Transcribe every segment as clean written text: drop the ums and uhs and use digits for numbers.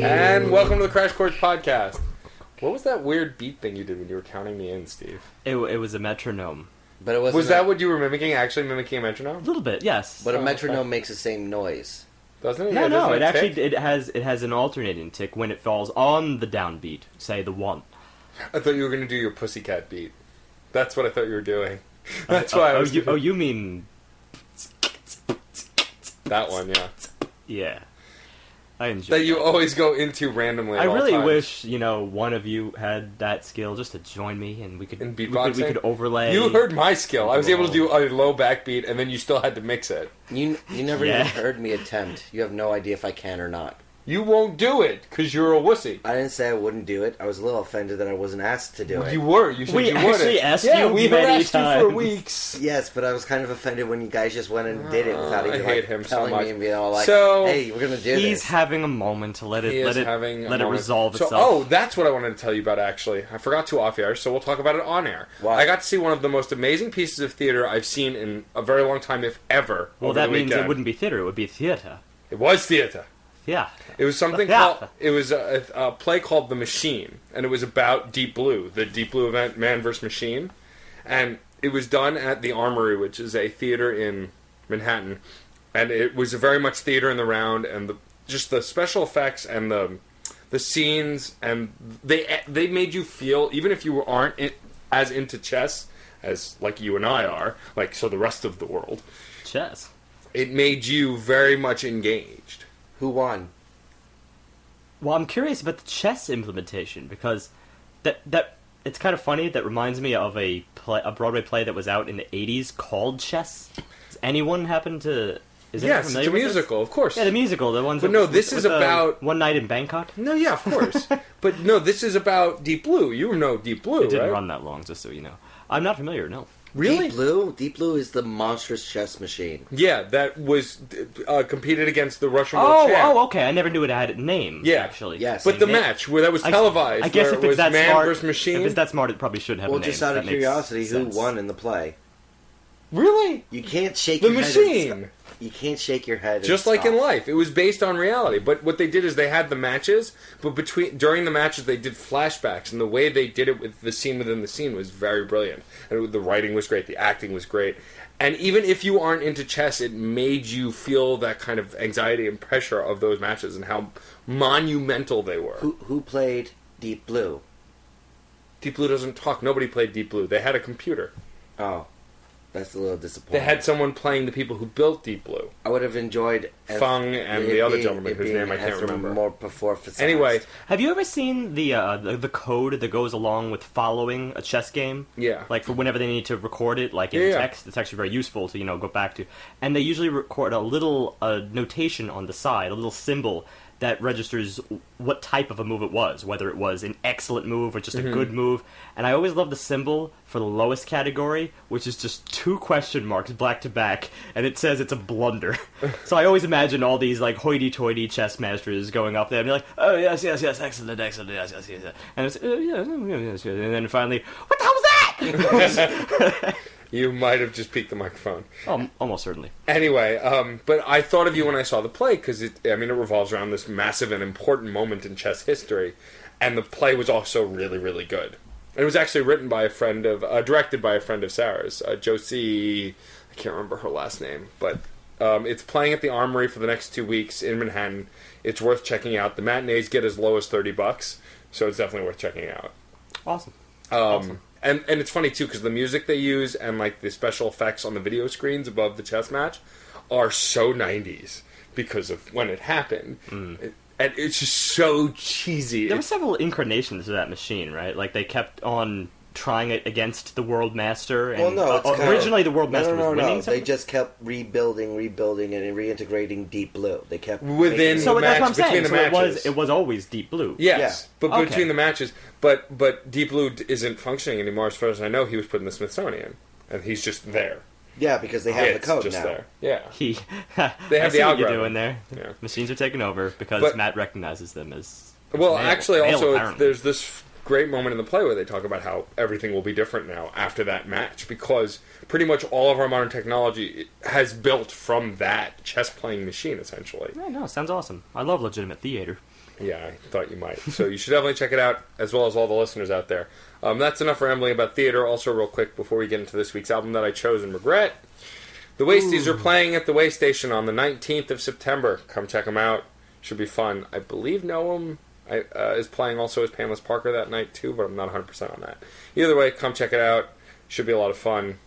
And welcome to the Crash Chords podcast. What was that weird beat thing you did when you were counting me in, Steve? It was a metronome. But it wasn't. Was that what you were mimicking? Actually mimicking a metronome? A little bit, yes. But a metronome makes the same noise. Doesn't it? No, Yeah, no. doesn't It actually tick? it has an alternating tick when it falls on the downbeat. Say the one. I thought you were going to do your pussycat beat. That's what I thought you were doing. That's why I was. You mean That one, yeah. yeah. I enjoy That you always go into randomly. I at all really times. wish, one of you had that skill just to join me and we could In we beatboxing? could overlay. You heard my skill. I was able to do a low backbeat, and then you still had to mix it. You never Yeah. even heard me attempt. You have no idea if I can or not. You won't do it because you're a wussy. I didn't say I wouldn't do it. I was a little offended that I wasn't asked to do it. You were. You said We you wouldn't. actually asked yeah, you we many harassed you for times. weeks. Yes, but I was kind of offended when you guys just went and did it without I even hate him so telling much. me and being all like, So, "Hey, we're gonna do He's this." having a moment to let it He let is it having a let it moment. resolve So, itself. that's what I wanted to tell you about, actually. I forgot to off air, so we'll talk about it on air. Why? I got to see one of the most amazing pieces of theater I've seen in a very long time, if ever. Well, over that the means weekend. it wouldn't be theater; it would be theater. It was theater. Yeah. It was something Yeah. called. It was a play called The Machine, and it was about Deep Blue, the Deep Blue event, Man vs. Machine, and it was done at the Armory, which is a theater in Manhattan, and it was very much theater in the round, and just the special effects and the scenes, and they made you feel, even if you aren't as into chess as like you and I are, like so the rest of the world, Chess. it made you very much engaged. Who won? Well, I'm curious about the chess implementation because that it's kind of funny. That reminds me of a Broadway play that was out in the '80s called Chess. Does anyone happen to? Is anyone Yes, it's familiar a with this? musical, of course. Yeah, the musical, the ones. But that no, was this with is the about- One Night in Bangkok. No, yeah, of course. But no, this is about Deep Blue. You know Deep Blue, It didn't right? run that long, just so you know. I'm not familiar. No. Really? Deep Blue is the monstrous chess machine. Yeah, that was competed against the Russian world champ. Oh, okay. I never knew it had a name. Yeah. Actually. Yes. But the They- match where that was televised, I guess where if it was it's that Man smart, vs. Machine. if it's that smart, it probably should have Well, a name. just out That of makes curiosity, who sense. won in the play? Really? You can't shake The your Machine. head. You can't shake your head. Just and like in stop. life, it was based on reality. But what they did is they had the matches, but during the matches they did flashbacks, and the way they did it with the scene within the scene was very brilliant. And the writing was great, the acting was great, and even if you aren't into chess, it made you feel that kind of anxiety and pressure of those matches and how monumental they were. Who played Deep Blue? Deep Blue doesn't talk. Nobody played Deep Blue. They had a computer. Oh, that's a little disappointing. They had someone playing the people who built Deep Blue. I would have enjoyed Fung and the other gentleman whose name I can't remember. More performance. Anyway, Have you ever seen the code that goes along with following a chess game? yeah. Like for whenever they need to record it, like in Yeah. text, it's actually very useful to go back to. And they usually record a little notation on the side, a little symbol that registers what type of a move it was, whether it was an excellent move or just a good move. And I always love the symbol for the lowest category, which is just 2 question marks back to back, and it says it's a blunder. So I always imagine all these like hoity-toity chess masters going up there and be like, oh yes, excellent, yes. And it's yes, and then finally, what the hell was that? You might have just peeked the microphone. Almost certainly. Anyway, but I thought of you when I saw the play because it revolves around this massive and important moment in chess history, and the play was also really, really good. It was actually written by directed by a friend of Sarah's, Josie. I can't remember her last name, but it's playing at the Armory for the next 2 weeks in Manhattan. It's worth checking out. The matinees get as low as $30, so it's definitely worth checking out. Awesome. And it's funny too because the music they use and like the special effects on the video screens above the chess match are so 90s because of when it happened. And it's just so cheesy. There were several incarnations of that machine, right? Like they kept on trying it against the World Master. And, Well, no, it's kind of- originally the World Master was winning. They just kept rebuilding, and reintegrating Deep Blue. They kept Within making the So match, that's what I'm saying. between the So matches. it was always Deep Blue. Yes, Yeah. but Okay. between the matches, but Deep Blue isn't functioning anymore. As far as I know, he was put in the Smithsonian, and he's just there. Yeah, because they have It's the code just now. there. Yeah, He, They I have see the what you're algorithm. doing there. Yeah. Machines are taking over because But- Matt recognizes them as. well, male. actually, Male, also apparently. there's this great moment in the play where they talk about how everything will be different now after that match, because pretty much all of our modern technology has built from that chess playing machine, essentially. Yeah, no, sounds awesome. I love legitimate theater. Yeah, I thought you might. So you should definitely check it out, as well as all the listeners out there. That's enough rambling about theater. Also, real quick, before we get into this week's album that I chose and regret, the Wasties are playing at the Way Station on the 19th of September. Come check them out. Should be fun. I believe Noam is playing also as Painless Parker that night, too, but I'm not 100% on that. Either way, come check it out. Should be a lot of fun.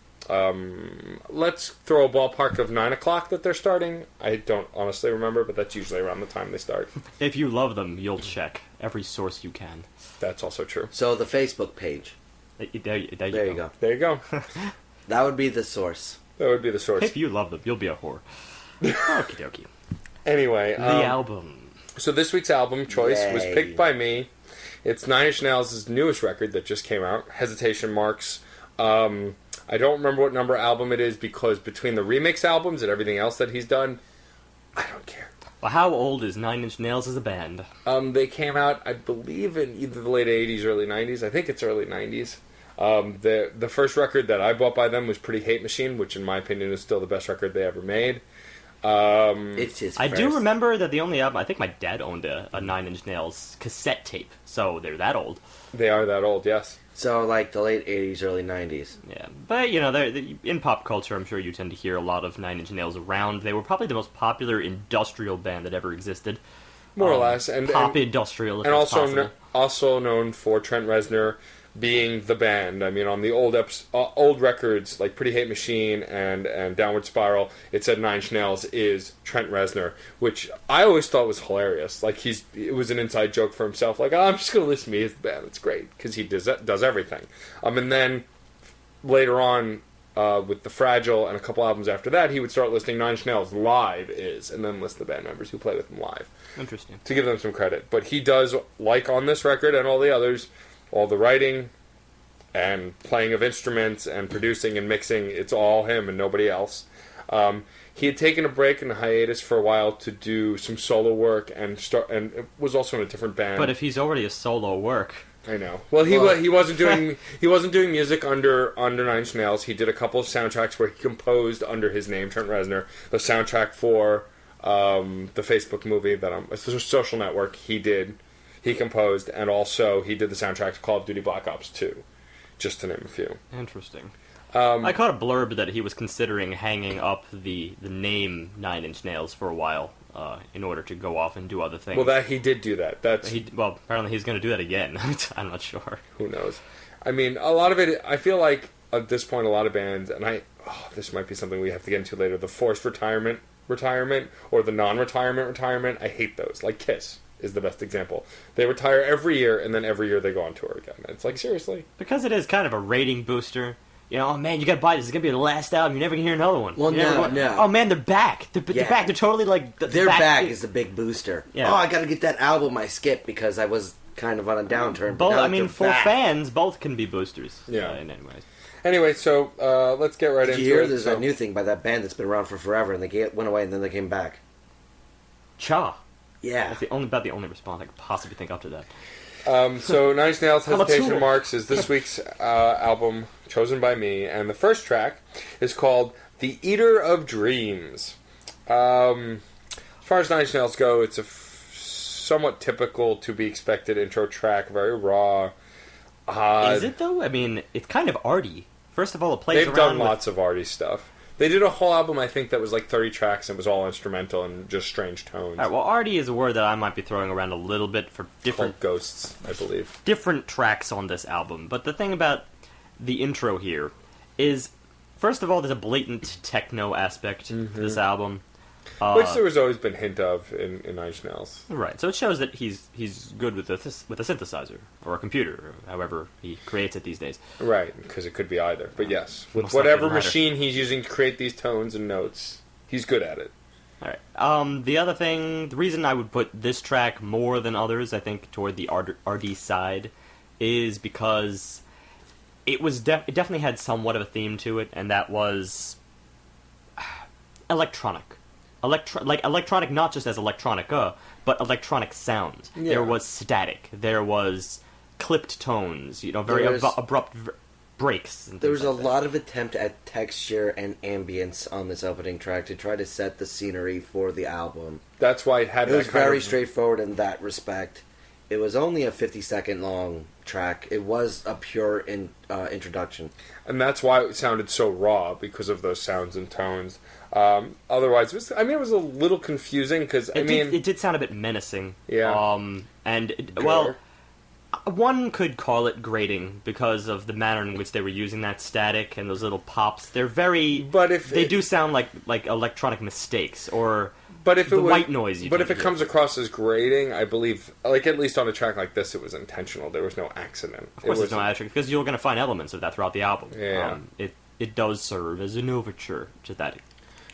Let's throw a ballpark of 9 o'clock that they're starting. I don't honestly remember, but that's usually around the time they start. If you love them, you'll check every source you can. That's also true. So the Facebook page. There There you go. There you go. That would be the source. That would be the source. If you love them, you'll be a whore. Okie dokie. Anyway, The album. so this week's album choice was Yay. picked by me. It's Nine Inch Nails' newest record that just came out, Hesitation Marks. I don't remember what number album it is, because between the remix albums and everything else that he's done, I don't care. Well, how old is Nine Inch Nails as a band? They came out, I believe, in either the late 80s, early 90s. I think it's early 90s. The first record that I bought by them was Pretty Hate Machine, which in my opinion is still the best record they ever made. It's his I first. do remember that the only album... I think my dad owned a Nine Inch Nails cassette tape, so they're that old. They are that old, yes. So, like, the late 80s, early 90s. Yeah, but, you know, in pop culture, I'm sure you tend to hear a lot of Nine Inch Nails around. They were probably the most popular industrial band that ever existed. More or less. And Pop industrial, if and that's also possible. also known for Trent Reznor being the band. I mean, on the old records like Pretty Hate Machine and Downward Spiral, it said Nine Inch Nails is Trent Reznor, which I always thought was hilarious. Like it was an inside joke for himself. Like, oh, I'm just going to list me as the band. It's great because he does everything. And then later on, with The Fragile and a couple albums after that, he would start listing Nine Inch Nails live is, and then list the band members who play with him live. Interesting. To give them some credit. But he does, like on this record and all the others, all the writing and playing of instruments and producing and mixing, it's all him and nobody else. He had taken a break and a hiatus for a while to do some solo work and was also in a different band. But if he's already a solo work... I know. Well, he wasn't doing music under Nine Inch Nails. He did a couple of soundtracks where he composed under his name, Trent Reznor. The soundtrack for the Facebook movie it's a Social Network. He composed, and also he did the soundtrack to Call of Duty Black Ops 2, just to name a few. Interesting. I caught a blurb that he was considering hanging up the name Nine Inch Nails for a while in order to go off and do other things. Well, he did do that. Apparently he's going to do that again. I'm not sure. Who knows? I mean, a lot of it, I feel like at this point, a lot of bands, and this might be something we have to get into later, the forced retirement, or the non-retirement retirement, I hate those. Like Kiss is the best example. They retire every year, and then every year they go on tour again. It's like, seriously? Because it is kind of a rating booster. You know, oh man, you gotta buy this. It's gonna be the last album. You're never gonna hear another one. Well, no. Oh man, they're back. They're back. They're totally like... Their back is the big booster. Yeah. Oh, I gotta get that album I skipped because I was kind of on a downturn. Both, but now I mean, for fans, both can be boosters. Yeah. Anyways. Anyway, so let's get right into it. Did you hear there's a new thing by that band that's been around for forever, and they went away and then they came back? Cha. Yeah. That's about the only response I could possibly think up to that. So Nine Inch Nails I'm a Hesitation tool. Marks is this week's album chosen by me, and the first track is called The Eater of Dreams. As far as Nine Inch Nails go, it's a somewhat typical to be expected intro track, very raw. Is it though? I mean, it's kind of arty. First of all, it plays They've around done lots of arty stuff. They did a whole album, I think, that was like 30 tracks and was all instrumental and just strange tones. Alright, well, arty is a word that I might be throwing around a little bit for Called Ghosts, I believe. different tracks on this album. But the thing about the intro here is, first of all, there's a blatant techno aspect to this album. Which there has always been hint of in Nine Inch Nails. Right, so it shows that he's good with a synthesizer or a computer, or however he creates it these days. Right, because it could be either. But yes, with Most whatever likely the latter. machine he's using to create these tones and notes, he's good at it. All right. The other thing, the reason I would put this track more than others, I think, toward the RD side, is because it definitely had somewhat of a theme to it, and that was electronic. Electronic not just as electronica, but electronic sounds. Yeah. There was static. There was clipped tones, very There was- abrupt breaks. And There things was a like that. lot of attempt at texture and ambience on this opening track to try to set the scenery for the album. That's why it had It that was kind very of... straightforward in that respect. It was only a 50-second long track. It was a pure introduction. And that's why it sounded so raw, because of those sounds and tones. Otherwise, it was a little confusing, because, It did sound a bit menacing. Yeah. Well, one could call it grating because of the manner in which they were using that static and those little pops. They're very... But if they it- do sound like electronic mistakes, or But if the it was, white noise you But tend if to it hear. comes across as grating, I believe, at least on a track like this, it was intentional. There was no accident. Of course, there's no attrick because you're going to find elements of that throughout the album. Yeah. It does serve as an overture to that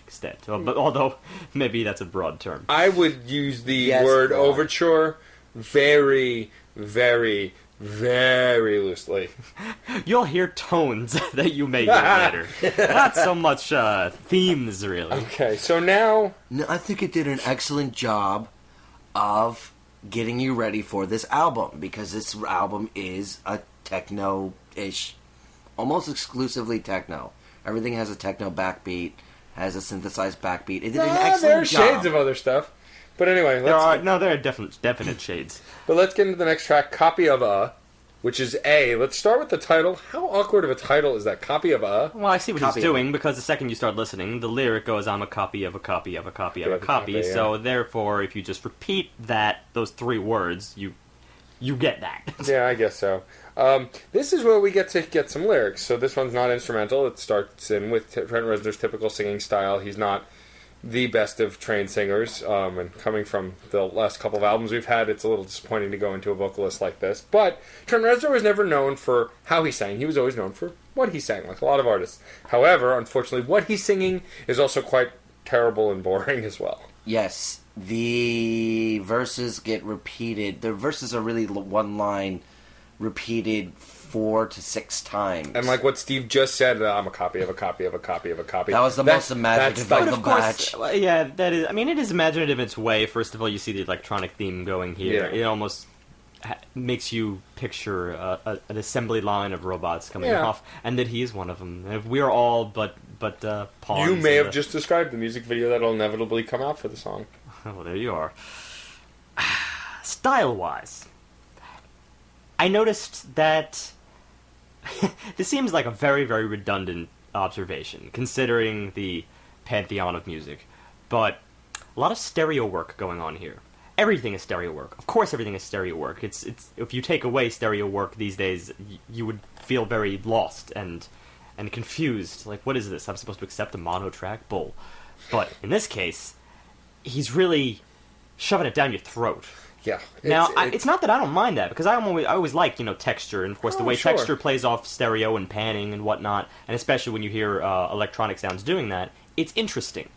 extent. But although maybe that's a broad term. I would use the Yes, word broad. overture very, very, very loosely. You'll hear tones that you may hear later. Not so much themes, really. Okay, so now... No, I think it did an excellent job of getting you ready for this album, because this album is a techno-ish, almost exclusively techno. Everything has a techno backbeat, has a synthesized backbeat. It did an excellent there are job. shades of other stuff. But anyway, There are definite shades. But let's get into the next track, Copy of A, which is A. Let's start with the title. How awkward of a title is that, Copy of A? Well, I see what Copy he's of doing, because the second you start listening, the lyric goes, I'm a copy of a copy of a copy of a Of a copy. copy, yeah. So therefore, if you just repeat those three words, you get that. Yeah, I guess so. This is where we get to get some lyrics. So this one's not instrumental. It starts in with Trent Reznor's typical singing style. He's not the best of trained singers, and coming from the last couple of albums we've had, it's a little disappointing to go into a vocalist like this. But Trent Reznor was never known for how he sang. He was always known for what he sang, like a lot of artists. However, unfortunately, what he's singing is also quite terrible and boring as well. Yes, the verses get repeated. The verses are really one line repeated 4 to 6 times. And like what Steve just said, I'm a copy of a copy of a copy of a copy. That was the most imaginative that's of the the Of course, batch. yeah, that is. I mean, it is imaginative in its way. First of all, you see the electronic theme going here. Yeah. It almost makes you picture an assembly line of robots coming Yeah. off, and that he is one of them. If we are all but pawns. You may in have just described the music video that'll inevitably come out for the song. Oh, there you are. Style-wise, I noticed that this seems like a very, very redundant observation, considering the pantheon of music. But a lot of stereo work going on here. Everything is stereo work. Of course, everything is stereo work. It's if you take away stereo work these days, you would feel very lost and confused. Like, what is this? I'm supposed to accept a mono track? Bull. But in this case, he's really shoving it down your throat. Yeah. It's not that I don't mind that, because I always like, texture, and of course the way sure. texture plays off stereo and panning and whatnot, and especially when you hear electronic sounds doing that, it's interesting.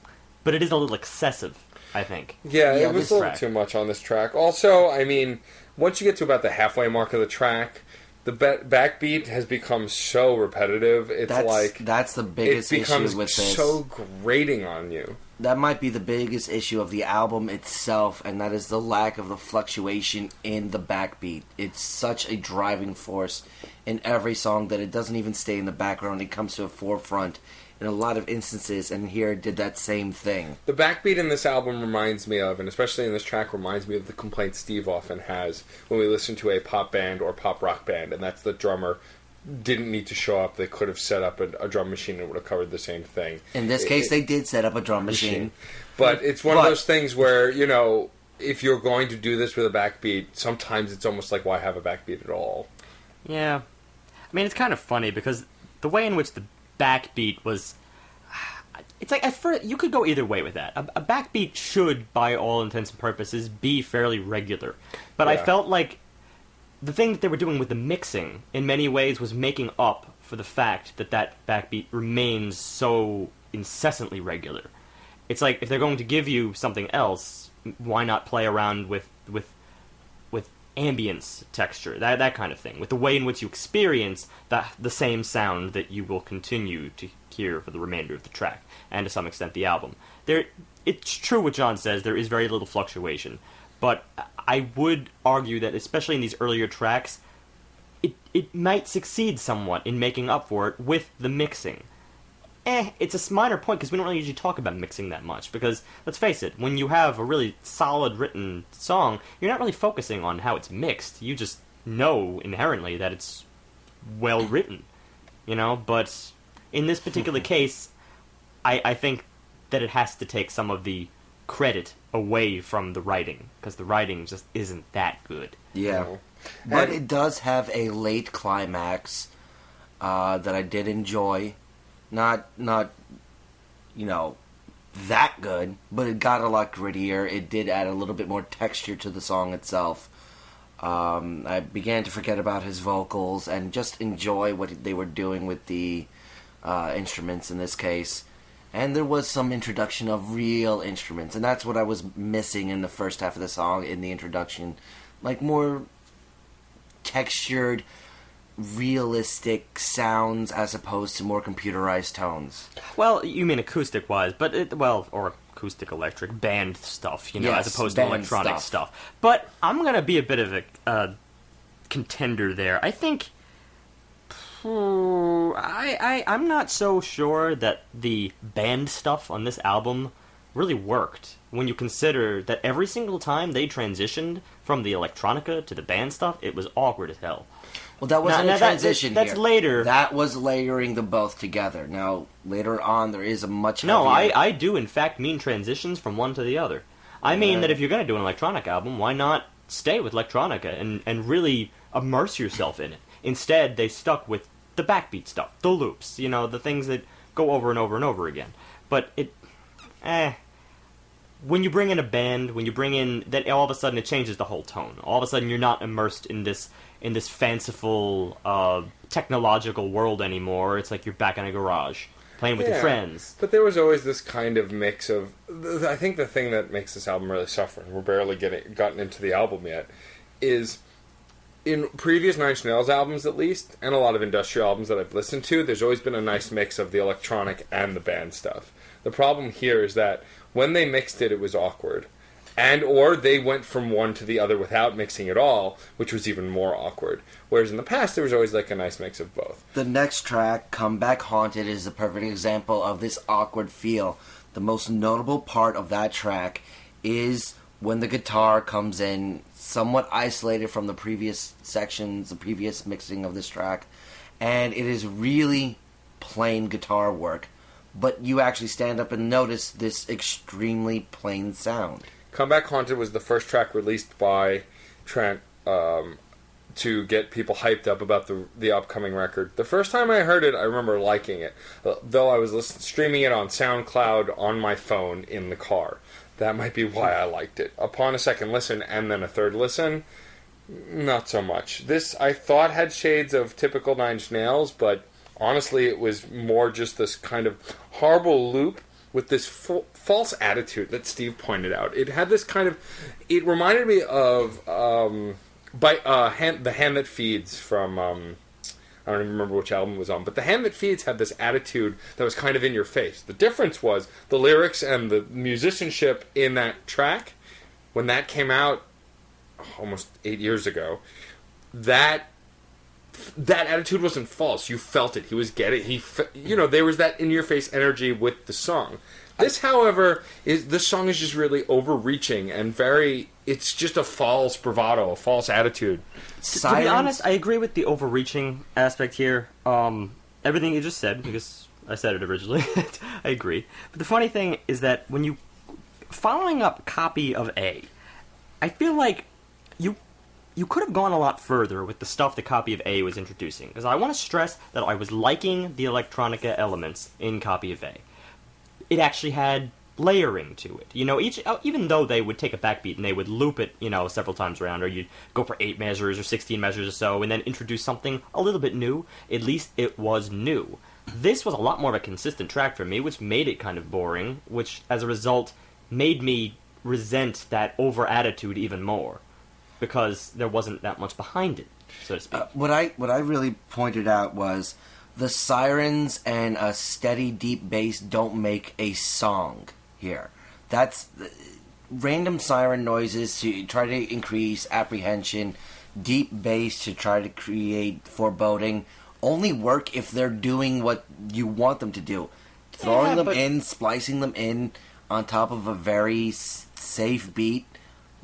But it is a little excessive, I think. Yeah, Yeah, it was this a little track. too much on this track. Also, I mean, once you get to about the halfway mark of the track, the backbeat has become so repetitive. It's That's the it biggest becomes issue with this. so grating on you. That might be the biggest issue of the album itself, and that is the lack of the fluctuation in the backbeat. It's such a driving force in every song that it doesn't even stay in the background. It comes to a forefront in a lot of instances, and here it did that same thing. The backbeat in this album reminds me of, and especially in this track, reminds me of the complaint Steve often has when we listen to a pop band or pop rock band, and that's the drummer didn't need to show up. They could have set up a drum machine and would have covered the same thing. In this case, they did set up a drum machine. But it's one of But- those things where, if you're going to do this with a backbeat, sometimes it's almost like, why have a backbeat at all? Yeah. I mean, it's kind of funny, because the way in which the backbeat was... it's like at first you could go either way with that. A backbeat should, by all intents and purposes, be fairly regular, but I felt like the thing that they were doing with the mixing, in many ways, was making up for the fact that that backbeat remains so incessantly regular. It's like, if they're going to give you something else, why not play around with ambience texture, that kind of thing, with the way in which you experience the same sound that you will continue to hear for the remainder of the track, and to some extent the album. It's true what John says, there is very little fluctuation, but I would argue that, especially in these earlier tracks, it might succeed somewhat in making up for it with the mixing. It's a minor point, because we don't really usually talk about mixing that much, because, let's face it, when you have a really solid written song, you're not really focusing on how it's mixed, you just know inherently that it's well written, but in this particular case, I think that it has to take some of the credit away from the writing, because the writing just isn't that good. Yeah. But it does have a late climax that I did enjoy. Not that good, but it got a lot grittier. It did add a little bit more texture to the song itself. I began to forget about his vocals and just enjoy what they were doing with the instruments in this case. And there was some introduction of real instruments, and that's what I was missing in the first half of the song, in the introduction. Like, more textured, realistic sounds as opposed to more computerized tones. Well, you mean acoustic-wise, but or acoustic electric band stuff, Yes, as opposed to band electronic stuff. But I'm going to be a bit of a contender there. I think I'm not so sure that the band stuff on this album really worked, when you consider that every single time they transitioned from the electronica to the band stuff, it was awkward as hell. Well, that wasn't a transition that's here. later. That was layering them both together. Now, later on, there is a much No, heavier... I do, in fact, mean transitions from one to the other. I mean that if you're going to do an electronic album, why not stay with electronica and really immerse yourself in it? Instead, they stuck with the backbeat stuff, the loops, the things that go over and over and over again. But when you bring in a band, then all of a sudden it changes the whole tone. All of a sudden you're not immersed in this fanciful technological world anymore. It's like you're back in a garage playing with your friends. But there was always this kind of mix of... I think the thing that makes this album really suffer, and we're barely gotten into the album yet, is in previous Nine Inch Nails albums at least, and a lot of industrial albums that I've listened to, there's always been a nice mix of the electronic and the band stuff. The problem here is that when they mixed it, it was awkward. Or they went from one to the other without mixing at all, which was even more awkward. Whereas in the past, there was always like a nice mix of both. The next track, Come Back Haunted, is the perfect example of this awkward feel. The most notable part of that track is when the guitar comes in, somewhat isolated from the previous sections, the previous mixing of this track, and it is really plain guitar work. But you actually stand up and notice this extremely plain sound. Come Back Haunted was the first track released by Trent to get people hyped up about the upcoming record. The first time I heard it, I remember liking it, though I was streaming it on SoundCloud on my phone in the car. That might be why I liked it. Upon a second listen and then a third listen, not so much. This, I thought, had shades of typical Nine Inch Nails, but honestly, it was more just this kind of horrible loop with this false attitude that Steve pointed out. It had this kind of... It reminded me of The Hand That Feeds from... I don't even remember which album it was on, but The Hand That Feeds had this attitude that was kind of in your face. The difference was the lyrics and the musicianship in that track, when that came out almost 8 years ago, that attitude wasn't false. You felt it. He was getting... there was that in-your-face energy with the song. This, however, this song is just really overreaching and very... It's just a false bravado, a false attitude. To be honest, I agree with the overreaching aspect here. Everything you just said, because I said it originally, I agree. But the funny thing is that when you... Following up Copy of A, I feel like you could have gone a lot further with the stuff that Copy of A was introducing. Because I want to stress that I was liking the electronica elements in Copy of A. it actually had layering to it. Even though they would take a backbeat and they would loop it, several times around, or you'd go for 8 measures or 16 measures or so, and then introduce something a little bit new, at least it was new. This was a lot more of a consistent track for me, which made it kind of boring, which, as a result, made me resent that over-attitude even more, because there wasn't that much behind it, so to speak. What I really pointed out was the sirens and a steady deep bass don't make a song here. That's random siren noises to try to increase apprehension, deep bass to try to create foreboding, only work if they're doing what you want them to do. Throwing them in, splicing them in on top of a very safe beat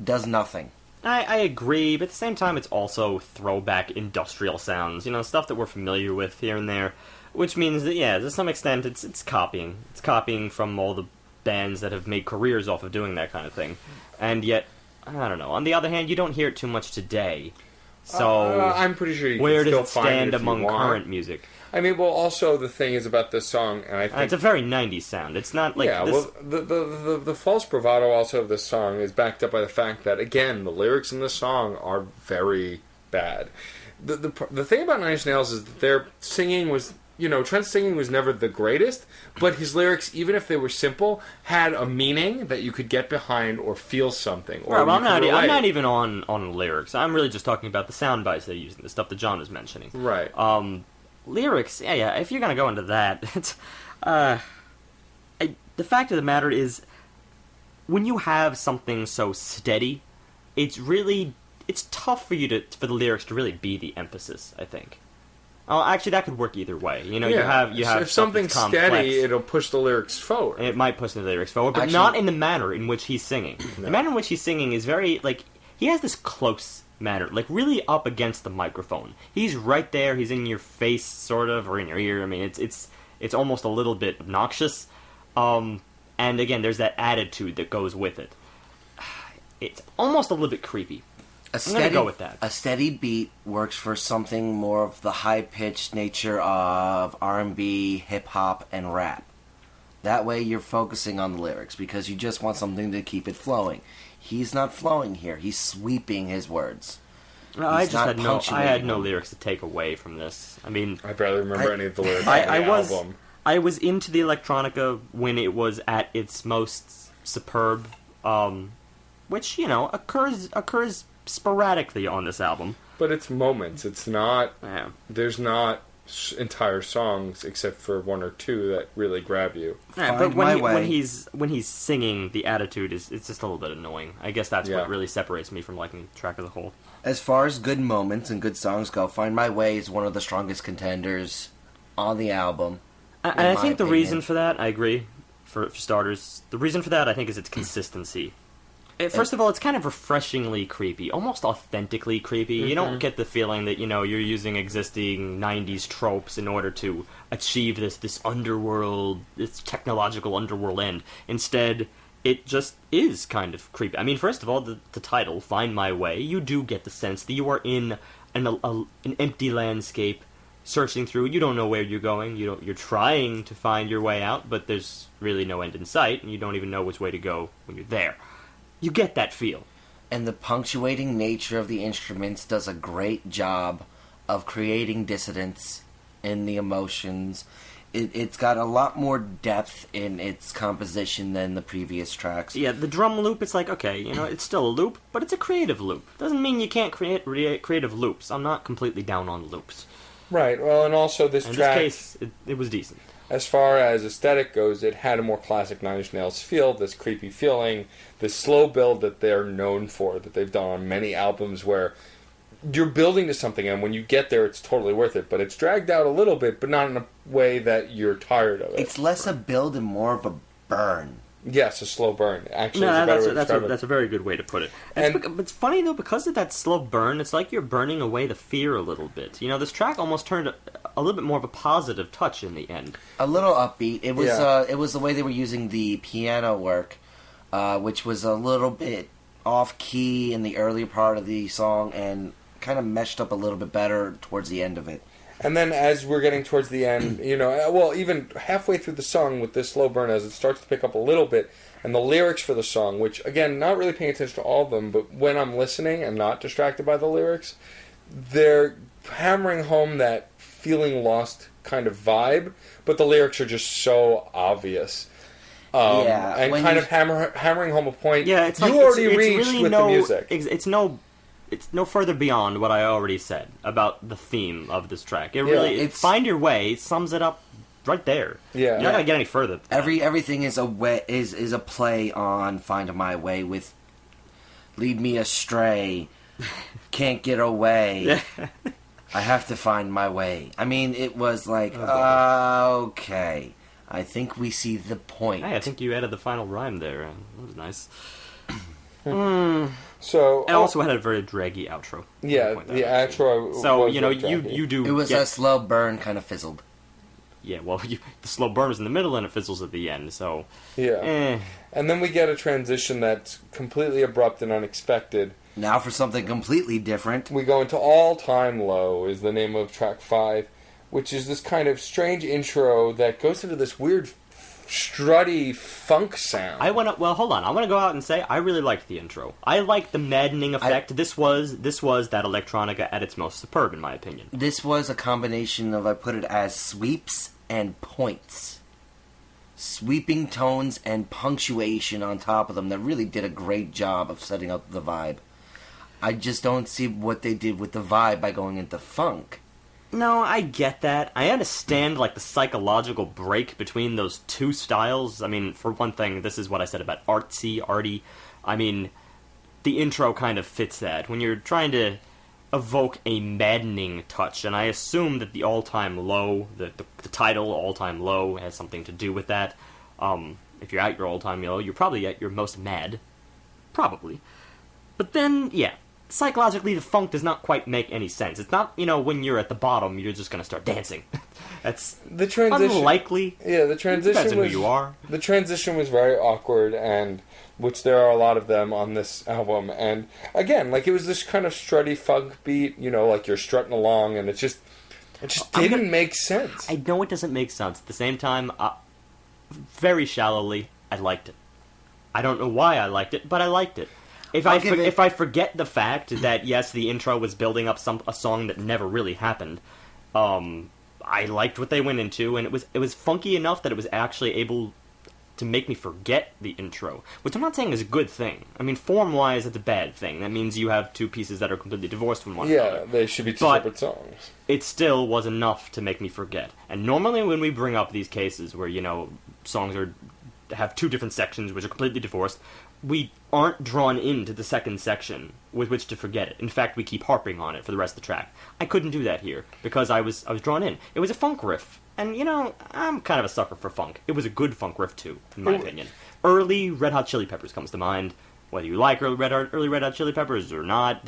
does nothing. I agree, but at the same time, it's also throwback industrial sounds, stuff that we're familiar with here and there, which means that, to some extent, it's copying. It's copying from all the bands that have made careers off of doing that kind of thing. And yet, I don't know. On the other hand, you don't hear it too much today. So, I'm pretty sure you where can does still it find stand it if among you want. current music? I mean, well, also the thing is about this song, and I think It's a very 90s sound. It's not like this... well, the false bravado also of this song is backed up by the fact that, again, the lyrics in this song are very bad. The thing about Nine Inch Nails is that their singing was, Trent's singing was never the greatest, but his lyrics, even if they were simple, had a meaning that you could get behind or feel something. Or Right, well, I'm relate. not even on lyrics. I'm really just talking about the sound bites they're using, the stuff that John was mentioning. Right. Lyrics, if you're gonna go into that, it's, the fact of the matter is, when you have something so steady, it's tough for the lyrics to really be the emphasis, I think. Oh, actually, that could work either way. You have if something's steady, it'll push the lyrics forward. It might push the lyrics forward, but Actually, not in the manner in which he's singing. No. The manner in which he's singing is very, he has this close manner, really up against the microphone. He's right there, he's in your face, sort of, or in your ear. I mean, it's almost a little bit obnoxious. And again, there's that attitude that goes with it. It's almost a little bit creepy. I'm going to go with that. A steady beat works for something more of the high-pitched nature of R&B, hip-hop, and rap. That way you're focusing on the lyrics, because you just want something to keep it flowing. He's not flowing here. He's sweeping his words. I had no lyrics to take away from this. I mean, I barely remember any of the lyrics on the album. I was into the electronica when it was at its most superb, which, occurs sporadically on this album. But it's moments. It's not... Yeah. There's not entire songs, except for one or two, that really grab you. Yeah, but when he's singing, the attitude it's just a little bit annoying. I guess that's what really separates me from liking the track as a whole. As far as good moments and good songs go, Find My Way is one of the strongest contenders on the album. And I think the reason for that, I agree, for starters, the reason for that, I think, is its consistency. First of all, it's kind of refreshingly creepy, almost authentically creepy. Mm-hmm. You don't get the feeling that, you're using existing 90s tropes in order to achieve this underworld, this technological underworld end. Instead, it just is kind of creepy. I mean, first of all, the title, Find My Way, you do get the sense that you are in an empty landscape, searching through. You don't know where you're going. You're trying to find your way out, but there's really no end in sight, and you don't even know which way to go when you're there. You get that feel. And the punctuating nature of the instruments does a great job of creating dissonance in the emotions. It's got a lot more depth in its composition than the previous tracks. Yeah, the drum loop, it's okay, it's still a loop, but it's a creative loop. Doesn't mean you can't create creative loops. I'm not completely down on loops. Right, well, and also this track... In this case, it was decent. As far as aesthetic goes, it had a more classic Nine Inch Nails feel, this creepy feeling, this slow build that they're known for, that they've done on many albums where you're building to something, and when you get there, it's totally worth it. But it's dragged out a little bit, but not in a way that you're tired of it. It's less a build and more of a burn. Yes, a slow burn. Actually, no, is a better way to describe it. That's a very good way to put it. But it's funny, though, because of that slow burn, it's like you're burning away the fear a little bit. This track almost turned a little bit more of a positive touch in the end. A little upbeat. It was it was the way they were using the piano work, which was a little bit off-key in the earlier part of the song and kind of meshed up a little bit better towards the end of it. And then as we're getting towards the end, even halfway through the song with this slow burn, as it starts to pick up a little bit, and the lyrics for the song, which, again, not really paying attention to all of them, but when I'm listening and not distracted by the lyrics, they're hammering home that feeling lost kind of vibe, but the lyrics are just so obvious. And kind of hammering home a point it's already it's reached really with the music. It's no further beyond what I already said about the theme of this track. Find Your Way sums it up right there. Yeah. You're not going to get any further than that. Everything is a play on Find My Way with Lead Me Astray, Can't Get Away, I Have to Find My Way. I mean, it was like, okay, I think we see the point. Hey, I think you added the final rhyme there. That was nice. So it also had a very draggy outro. Yeah, the outro. So was you do. It was a slow burn, kind of fizzled. Yeah, well, the slow burn is in the middle and it fizzles at the end. So and then we get a transition that's completely abrupt and unexpected. Now for something completely different. We go into All Time Low is the name of track 5, which is this kind of strange intro that goes into this weird strutty funk sound. Well, hold on. I want to go out and say I really liked the intro. I liked the maddening effect. This was that electronica at its most superb, in my opinion. This was a combination of, I put it as sweeps and points. Sweeping tones and punctuation on top of them that really did a great job of setting up the vibe. I just don't see what they did with the vibe by going into funk. No, I get that. I understand, the psychological break between those two styles. I mean, for one thing, this is what I said about arty. I mean, the intro kind of fits that. When you're trying to evoke a maddening touch, and I assume that the all-time low, the title, all-time low, has something to do with that. If you're at your all-time low, you're probably at your most mad. Probably. But then, yeah. Psychologically, the funk does not quite make any sense. It's not, when you're at the bottom, you're just going to start dancing. That's the transition, unlikely. Yeah, the transition depends on who you are. The transition was very awkward, and which there are a lot of them on this album. And again, it was this kind of strutty funk beat, you're strutting along, and it just didn't make sense. I know it doesn't make sense. At the same time, very shallowly, I liked it. I don't know why I liked it, but I liked it. If I forget the fact that, yes, the intro was building up a song that never really happened, I liked what they went into, and it was funky enough that it was actually able to make me forget the intro, which I'm not saying is a good thing. I mean, form-wise, it's a bad thing. That means you have two pieces that are completely divorced from one another. Yeah, they should be two separate songs. It still was enough to make me forget. And normally when we bring up these cases where, songs have two different sections which are completely divorced, we aren't drawn into the second section with which to forget it. In fact, we keep harping on it for the rest of the track. I couldn't do that here, because I was drawn in. It was a funk riff, and, I'm kind of a sucker for funk. It was a good funk riff, too, in my opinion. Early Red Hot Chili Peppers comes to mind. Whether you like early Red Hot Chili Peppers or not,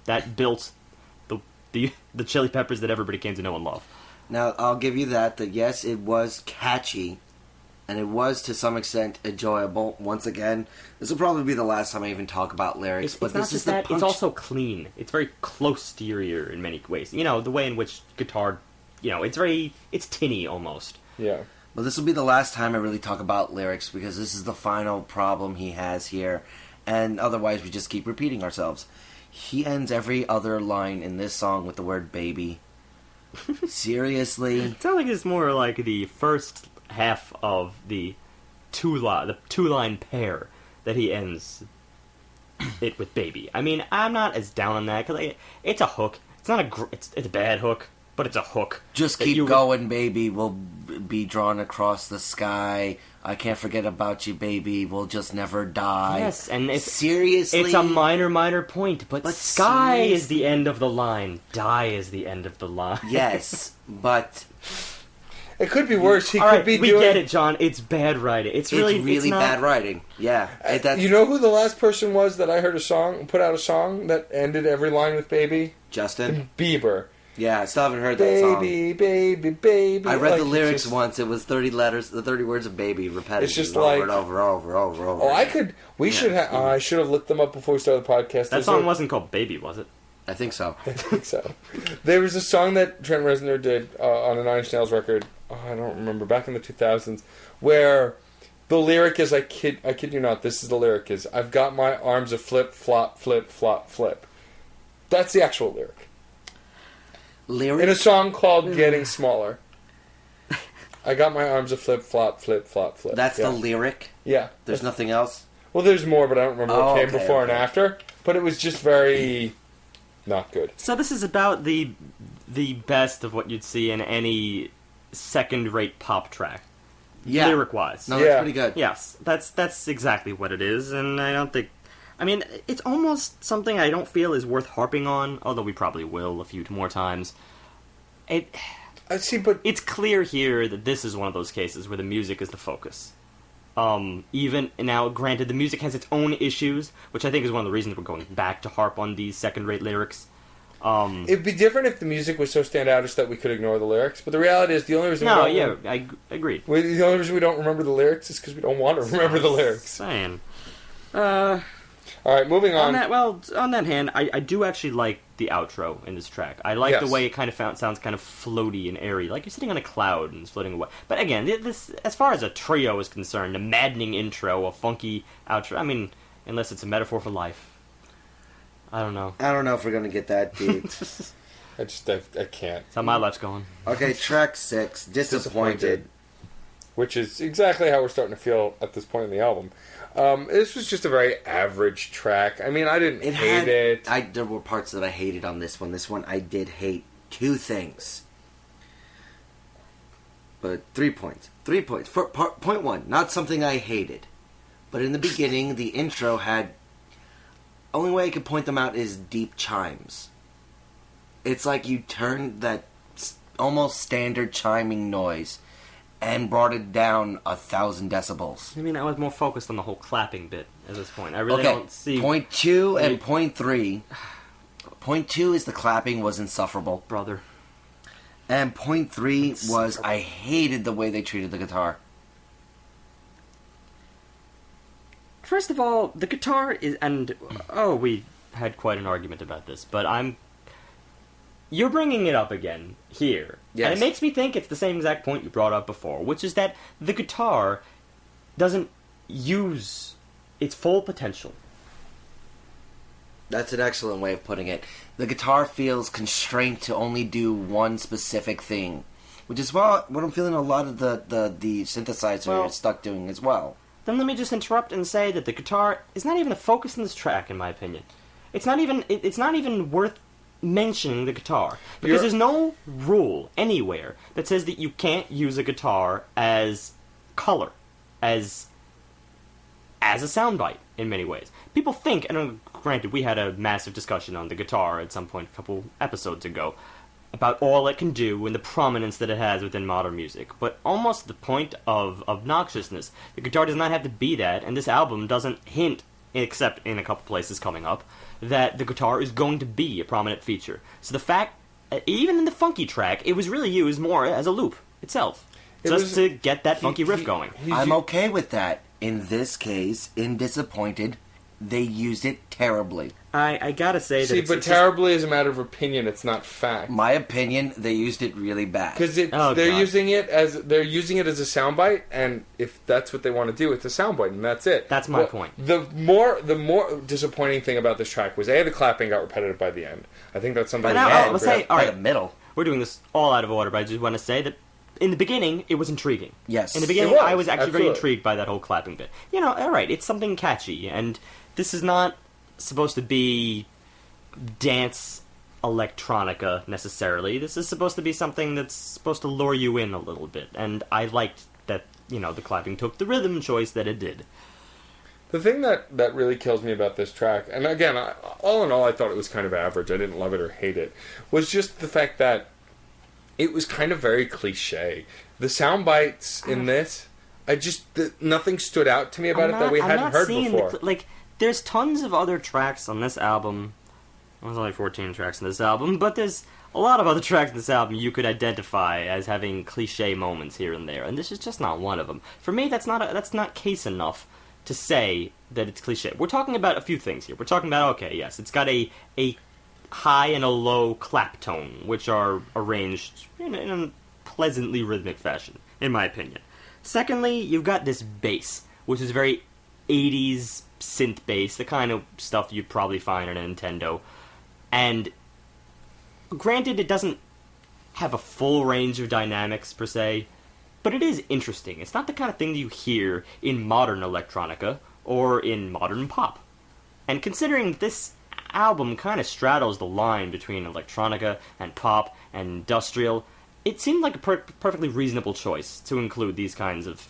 that built the Chili Peppers that everybody came to know and love. Now, I'll give you that yes, it was catchy, and it was, to some extent, enjoyable. Once again, this will probably be the last time I even talk about lyrics. It's not just that, it's also clean. It's very close to your ear in many ways. The way in which guitar, it's tinny almost. Yeah. But this will be the last time I really talk about lyrics, because this is the final problem he has here. And otherwise, we just keep repeating ourselves. He ends every other line in this song with the word baby. Seriously? It sounds like it's more like the first half of the two-line pair that he ends it with baby. I mean, I'm not as down on that, because it's a hook. It's not it's a bad hook, but it's a hook. Just keep going, baby. We'll be drawn across the sky. I can't forget about you, baby. We'll just never die. Yes, and seriously, it's a minor point, but sky is the end of the line. Die is the end of the line. Yes, but it could be worse. We get it, John. It's bad writing. It's really bad writing. Yeah. You know who the last person was that I heard put out a song that ended every line with baby? Justin Bieber. Yeah, I still haven't heard that song. Baby. I read the lyrics once. It was 30 letters, the 30 words of baby, repetitive. It's just over and over. Oh, I should have looked them up before we started the podcast. That song wasn't called Baby, was it? I think so. I think so. There was a song that Trent Reznor did on a Nine Inch Nails record, I don't remember, back in the 2000s, where the lyric is, I kid you not, this is the lyric, is, I've got my arms a flip, flop, flip, flop, flip. That's the actual lyric. Lyric? In a song called Getting Smaller. I got my arms a flip, flop, flip, flop, flip. That's the lyric? Yeah. There's nothing else? Well, there's more, but I don't remember what came before and okay. after. But it was just very not good. So this is about the best of what you'd see in any second-rate pop track, Yeah. lyric-wise. No, that's pretty good. Yes, that's exactly what it is, and I don't think... I mean, it's almost something I don't feel is worth harping on, although we probably will a few more times. See, but It's clear here that this is one of those cases where the music is the focus. Even now, granted, the music has its own issues, which I think is one of the reasons we're going back to harp on these second-rate lyrics. it'd be different if the music was so standoutish that we could ignore the lyrics. But the reality is, the only reason I agreed. the only reason we don't remember the lyrics is because we don't want to remember the lyrics. Saying. All right, moving on. On that hand, I do actually like the outro in this track. I like the way it kind of sounds kind of floaty and airy, like you're sitting on a cloud and it's floating away. But again, this, as far as a trio is concerned, a maddening intro, a funky outro. I mean, unless it's a metaphor for life. I don't know. I don't know if we're going to get that deep. I can't. That's how my life's going. Okay, track 6, Disappointed. Which is exactly how we're starting to feel at this point in the album. This was just a very average track. I mean, I didn't hate it. There were parts that I hated on this one. This one I did hate 2 things. But 3 points. 3 points. Point 1, not something I hated. But in the beginning, the intro had... Only way I could point them out is deep chimes. It's like you turned that almost standard chiming noise and brought it down 1,000 decibels. I mean, I was more focused on the whole clapping bit at this point. I really don't see... Point 2 and point 3. Point 2 is the clapping was insufferable. Brother. And point 3 was I hated the way they treated the guitar. First of all, the guitar is... And, we had quite an argument about this, but you're bringing it up again here. Yes. And it makes me think it's the same exact point you brought up before, which is that the guitar doesn't use its full potential. That's an excellent way of putting it. The guitar feels constrained to only do one specific thing, which is what I'm feeling a lot of the synthesizer is stuck doing as well. Then let me just interrupt and say that the guitar is not even a focus in this track, in my opinion. It's not even worth mentioning the guitar, because there's no rule anywhere that says that you can't use a guitar as color, as a soundbite in many ways. People think, and granted, we had a massive discussion on the guitar at some point a couple episodes ago about all it can do and the prominence that it has within modern music, but almost the point of obnoxiousness. The guitar does not have to be that, and this album doesn't hint, except in a couple places coming up, that the guitar is going to be a prominent feature. So the fact, even in the funky track, it was really used more as a loop itself. Just to get that funky riff going. I'm okay with that. In this case, in Disappointed, they used it terribly. I gotta say that but terribly is a matter of opinion, it's not fact. My opinion, they used it really bad. Because they're using it as a soundbite, and if that's what they want to do, it's a soundbite, and that's it. That's my point. The more disappointing thing about this track was the clapping got repetitive by the end. I think that's something. Let's say, all right, the middle. We're doing this all out of order, but I just want to say that in the beginning, it was intriguing. Yes. In the beginning, I was actually very Absolutely. intrigued by that whole clapping bit. All right, it's something catchy, and this is not supposed to be dance electronica, necessarily. This is supposed to be something that's supposed to lure you in a little bit, and I liked that, the clapping took the rhythm choice that it did. The thing that really kills me about this track, and again, all in all, I thought it was kind of average. I didn't love it or hate it. Was just the fact that it was kind of very cliche. The sound bites in this, nothing stood out to me about it that we hadn't heard before. There's tons of other tracks on this album. There's only 14 tracks on this album, but there's a lot of other tracks on this album you could identify as having cliche moments here and there, and this is just not one of them. For me, that's not case enough to say that it's cliche. We're talking about a few things here. We're talking about, okay, yes, it's got a high and a low clap tone, which are arranged in a pleasantly rhythmic fashion, in my opinion. Secondly, you've got this bass, which is very 80s synth bass, the kind of stuff you'd probably find in a Nintendo. And granted, it doesn't have a full range of dynamics, per se, but it is interesting. It's not the kind of thing you hear in modern electronica or in modern pop. And considering this album kind of straddles the line between electronica and pop and industrial, it seemed like a perfectly reasonable choice to include these kinds of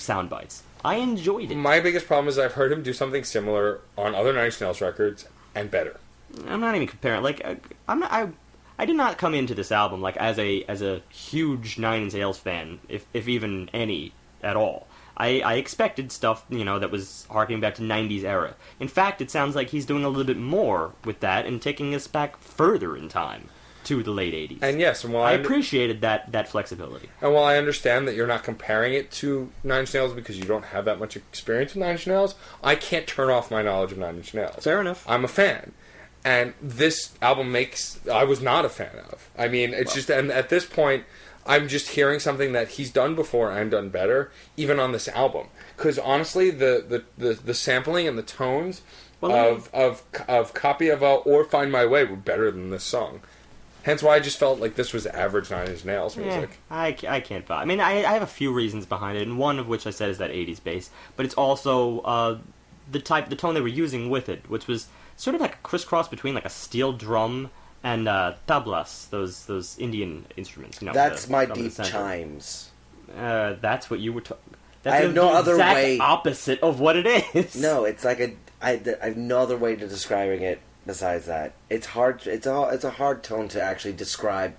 sound bites. I enjoyed it. My biggest problem is I've heard him do something similar on other Nine Inch Nails records, and better. I'm not even comparing. Like, I did not come into this album like as a huge Nine Inch Nails fan, if even any at all. I expected stuff, that was harking back to 90s era. In fact, it sounds like he's doing a little bit more with that and taking us back further in time to the late 80s. And yes, and while I appreciated that flexibility. And while I understand that you're not comparing it to Nine Inch Nails because you don't have that much experience with Nine Inch Nails, I can't turn off my knowledge of Nine Inch Nails. Fair enough. I'm a fan. And this album I was not a fan of. I mean, it's just, and at this point, I'm just hearing something that he's done before and done better, even on this album. Because honestly, the sampling and the tones of Copy of or Find My Way were better than this song. Hence why I just felt like this was average Nine Inch Nails music. I can't buy. I mean, I have a few reasons behind it, and one of which I said is that 80s bass, but it's also the tone they were using with it, which was sort of like a crisscross between like a steel drum and tablas, those Indian instruments. That's my deep chimes. That's what you were talking. I have no other way. Opposite of what it is. No, it's like I have no other way to describing it besides that. It's hard. It's a hard tone to actually describe.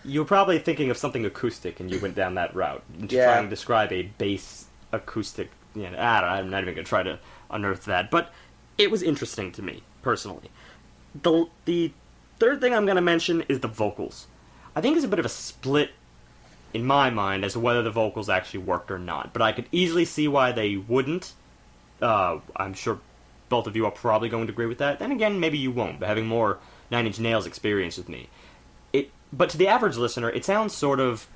You were probably thinking of something acoustic, and you went down that route to try and describe a bass acoustic. I'm not even going to try to unearth that, but it was interesting to me personally. The third thing I'm going to mention is the vocals. I think there's a bit of a split in my mind as to whether the vocals actually worked or not, but I could easily see why they wouldn't. I'm sure both of you are probably going to agree with that. Then again, maybe you won't, but having more Nine Inch Nails experience with me. But to the average listener, it sounds sort of,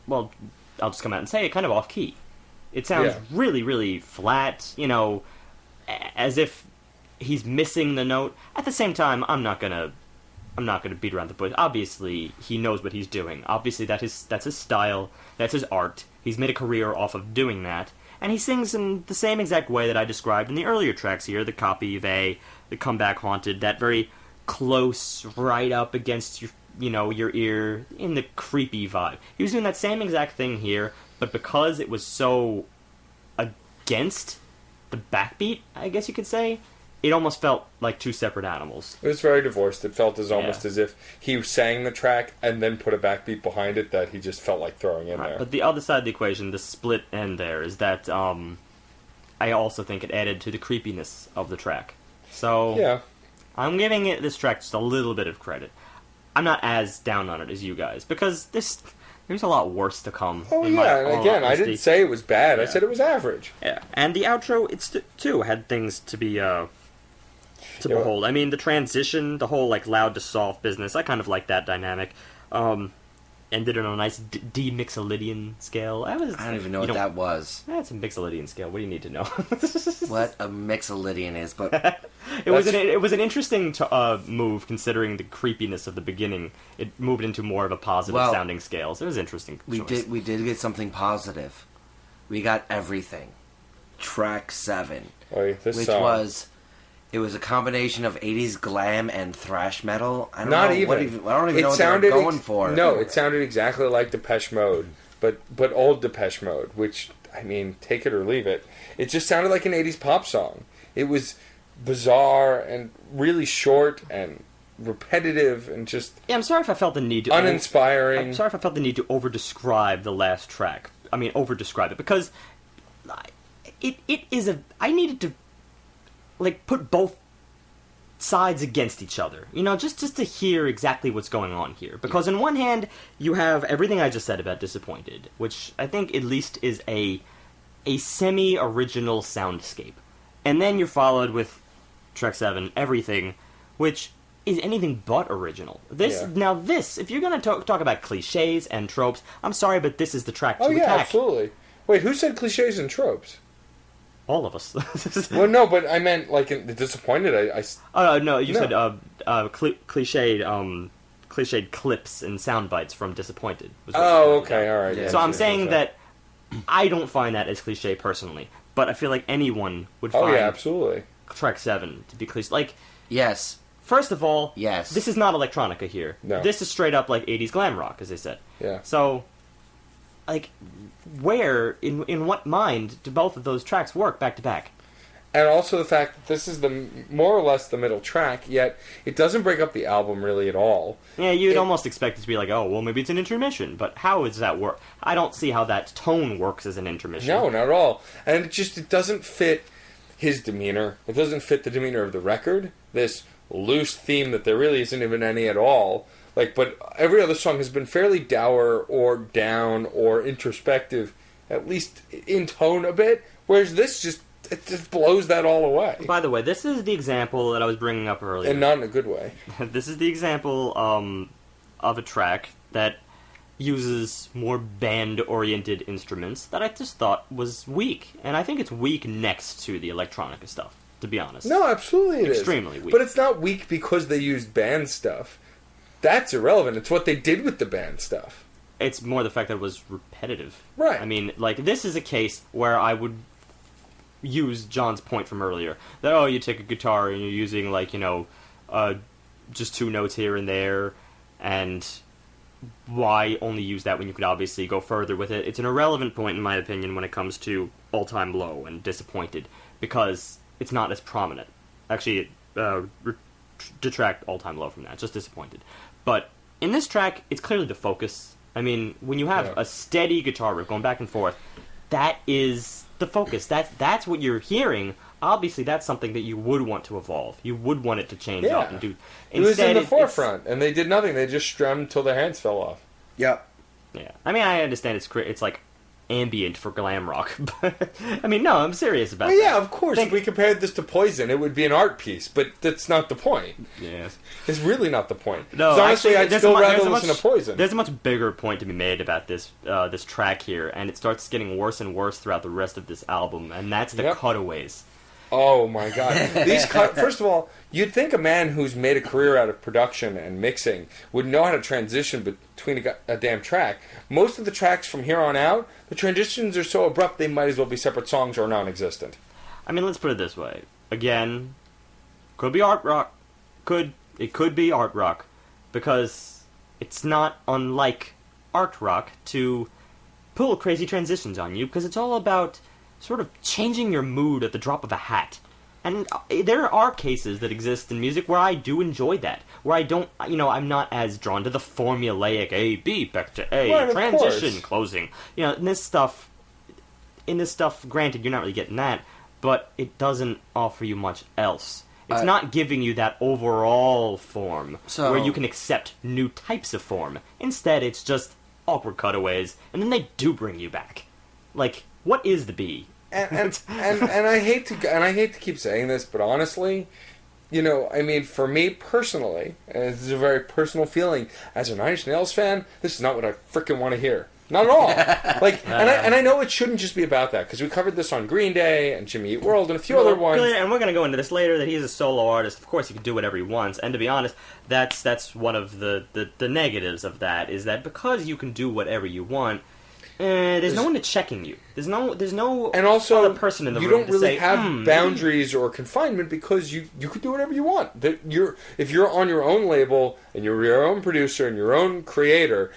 well, I'll just come out and say it, kind of off-key. It sounds really, really flat, as if he's missing the note. At the same time, I'm not gonna beat around the bush. Obviously, he knows what he's doing. Obviously, that's his style. That's his art. He's made a career off of doing that. And he sings in the same exact way that I described in the earlier tracks here, the Copy of A, the Comeback Haunted, that very close, right up against your ear, in the creepy vibe. He was doing that same exact thing here, but because it was so against the backbeat, I guess you could say, it almost felt like two separate animals. It was very divorced. It felt almost as if he sang the track and then put a backbeat behind it that he just felt like throwing in there. But the other side of the equation, the split end there, is that I also think it added to the creepiness of the track. So I'm giving this track just a little bit of credit. I'm not as down on it as you guys, because there's a lot worse to come. Oh, yeah, and again, I didn't say it was bad. Yeah. I said it was average. Yeah, and the outro, too, had things to be, to behold. I mean, the transition, the whole, loud to soft business, I kind of like that dynamic. Ended on a nice D-Mixolydian scale. I don't even know what that was. That's a Mixolydian scale. What do you need to know? What a Mixolydian is, but... it was an interesting move, considering the creepiness of the beginning. It moved into more of a positive-sounding scale, so it was interesting. We did get something positive. We got everything. Track 7. It was a combination of 80s glam and thrash metal. I don't even know what they were going for. No, it sounded exactly like Depeche Mode, but old Depeche Mode, which, I mean, take it or leave it. It just sounded like an 80s pop song. It was bizarre and really short and repetitive and just... Yeah, I'm sorry if I felt the need to... uninspiring. I'm sorry if I felt the need to over-describe the last track. I mean, over-describe it, because it is a... I needed to put both sides against each other. Just to hear exactly what's going on here. Because on one hand, you have everything I just said about Disappointed, which I think at least is a semi-original soundscape. And then you're followed with track 7, Everything, which is anything but original. This, if you're going to talk about cliches and tropes, I'm sorry, but this is the track to attack. Oh, yeah, absolutely. Wait, who said cliches and tropes? All of us. Well, no, but I meant, like, in the Disappointed, No, you said cliched clips and sound bites from Disappointed. Okay, all right. Yeah, So I'm saying that I don't find that as cliche personally, but I feel like anyone would find absolutely. track 7 to be cliche. Like, Yes. first of all, Yes. this is not electronica here. No. This is straight up like 80s glam rock, as they said. Yeah. So, like, where, in what mind do both of those tracks work back to back? And also the fact that this is the more or less the middle track, yet it doesn't break up the album really at all. Yeah, you'd almost expect it to be like, oh, well, maybe it's an intermission, but how does that work? I don't see how that tone works as an intermission. No, not at all. And it doesn't fit his demeanor. It doesn't fit the demeanor of the record. This loose theme that there really isn't even any at all. Like, but every other song has been fairly dour or down or introspective, at least in tone a bit, whereas this just blows that all away. By the way, this is the example that I was bringing up earlier. And not in a good way. This is the example of a track that uses more band-oriented instruments that I just thought was weak. And I think it's weak next to the electronica stuff, to be honest. No, absolutely it is. Extremely weak. But it's not weak because they used band stuff. That's irrelevant. It's what they did with the band stuff. It's more the fact that it was repetitive. Right. I mean, like, this is a case where I would use John's point from earlier. That, oh, you take a guitar and you're using, like, just 2 notes here and there, and why only use that when you could obviously go further with it? It's an irrelevant point, in my opinion, when it comes to All Time Low and Disappointed, because it's not as prominent. Actually, detract All Time Low from that. It's just Disappointed. But in this track, it's clearly the focus. I mean, when you have a steady guitar riff going back and forth, that is the focus. That's what you're hearing. Obviously, that's something that you would want to evolve. You would want it to change up and do. It was in the forefront, and they did nothing. They just strummed till their hands fell off. Yep. Yeah, I mean, I understand it's like ambient for glam rock, but I mean, no, I'm serious about that. Yeah, of course. If we compared this to Poison, it would be an art piece, but that's not the point. Yeah, it's really not the point. No, honestly, actually, I'd still rather listen to Poison. There's a much bigger point to be made about this this track here, and it starts getting worse and worse throughout the rest of this album, and that's the cutaways. Oh my god. First of all, you'd think a man who's made a career out of production and mixing would know how to transition between a damn track. Most of the tracks from here on out, the transitions are so abrupt they might as well be separate songs or non-existent. I mean, let's put it this way. Again, could be art rock. It could be art rock, because it's not unlike art rock to pull crazy transitions on you, because it's all about sort of changing your mood at the drop of a hat. And there are cases that exist in music where I do enjoy that. Where I don't, I'm not as drawn to the formulaic A, B, back to A, right, transition, closing. In this stuff, granted, you're not really getting that, but it doesn't offer you much else. It's not giving you that overall form where you can accept new types of form. Instead, it's just awkward cutaways, and then they do bring you back. Like, what is the B? And I hate to keep saying this, but honestly, I mean, for me personally, and this is a very personal feeling, as a Nine Inch Nails fan, this is not what I frickin' want to hear. Not at all. And I know it shouldn't just be about that, because we covered this on Green Day and Jimmy Eat World and a few other ones. And we're going to go into this later, that he's a solo artist. Of course, he can do whatever he wants. And to be honest, that's one of the negatives of that, is that because you can do whatever you want, there's no one to checking you. There's no and also, other person in the room you don't to really say, have boundaries or confinement, because you could do whatever you want. If you're on your own label and you're your own producer and your own creator,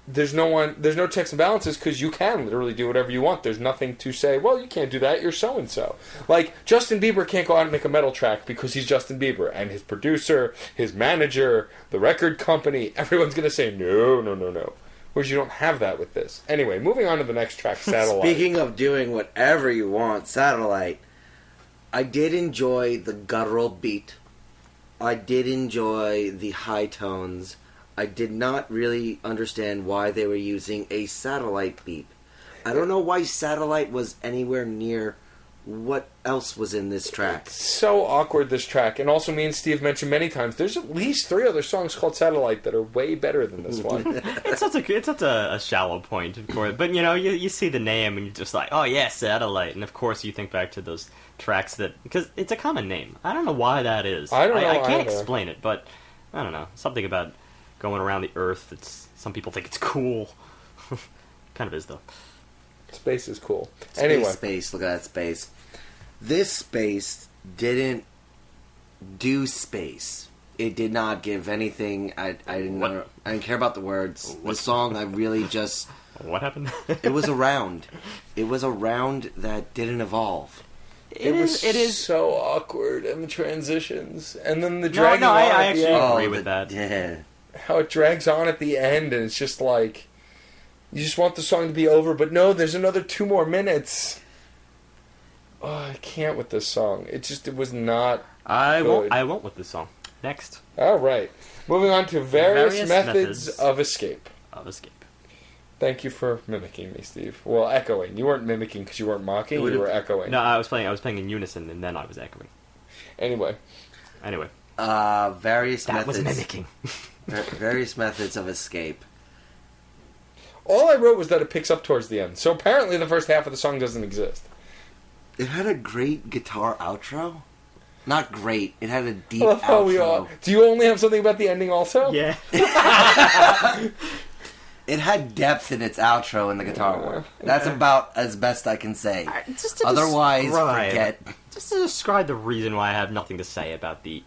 there's no checks and balances, because you can literally do whatever you want. There's nothing to say, well, you can't do that, you're so and so. Like, Justin Bieber can't go out and make a metal track because he's Justin Bieber, and his producer, his manager, the record company, everyone's going to say no. Whereas you don't have that with this. Anyway, moving on to the next track, Satellite. Speaking of doing whatever you want, Satellite, I did enjoy the guttural beat. I did enjoy the high tones. I did not really understand why they were using a satellite beat. I don't know why Satellite was anywhere near what else was in this track? So awkward, this track. And also, me and Steve mentioned many times, there's at least 3 other songs called Satellite that are way better than this one. It's such a shallow point, of course. But, you see the name and you're just like, oh, yeah, Satellite. And, of course, you think back to those tracks because it's a common name. I don't know why that is. I don't know I can't either. explain it, but, I don't know. Something about going around the Earth, some people think it's cool. Kind of is, though. Space is cool. Anyway. Space, look at that space. This space didn't do space. It did not give anything. I didn't care about the words. The song, I really just... What happened? It was a round. It was a round that didn't evolve. It is so awkward, and the transitions, and then the dragging on I at the actually end. agree with that. Yeah. How it drags on at the end, and it's just like... You just want the song to be over, but no, there's another 2 more minutes. Oh, I can't with this song. It was not good. I won't with this song. Next. All right. Moving on to various methods of escape. Thank you for mimicking me, Steve. Well, echoing. You weren't mimicking because you weren't mocking. You were echoing. No, I was playing in unison, and then I was echoing. Anyway. Various that methods. was mimicking. Various methods of escape. All I wrote was that it picks up towards the end. So apparently the first half of the song doesn't exist. It had a great guitar outro. Not great. It had a deep outro. Do you only have something about the ending also? Yeah. It had depth in its outro in the guitar work. That's about as best I can say. Otherwise, forget. Just to describe the reason why I have nothing to say about the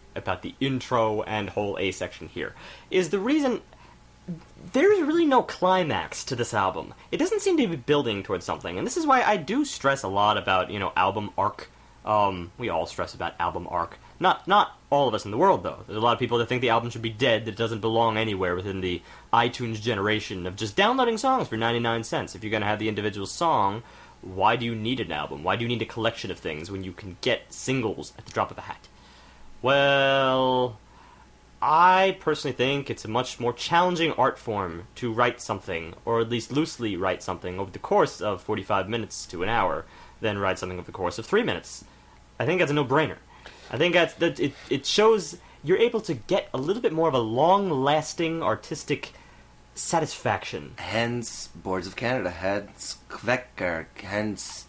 intro and whole A section here, is the reason there's really no climax to this album. It doesn't seem to be building towards something, and this is why I do stress a lot about, album arc. We all stress about album arc. Not all of us in the world, though. There's a lot of people that think the album should be dead, that it doesn't belong anywhere within the iTunes generation of just downloading songs for 99 cents. If you're going to have the individual song, why do you need an album? Why do you need a collection of things when you can get singles at the drop of a hat? Well, I personally think it's a much more challenging art form to write something, or at least loosely write something, over the course of 45 minutes to an hour, than write something over the course of 3 minutes. I think that's a no-brainer. I think it shows you're able to get a little bit more of a long-lasting artistic satisfaction. Hence, Boards of Canada, hence Kvekker, hence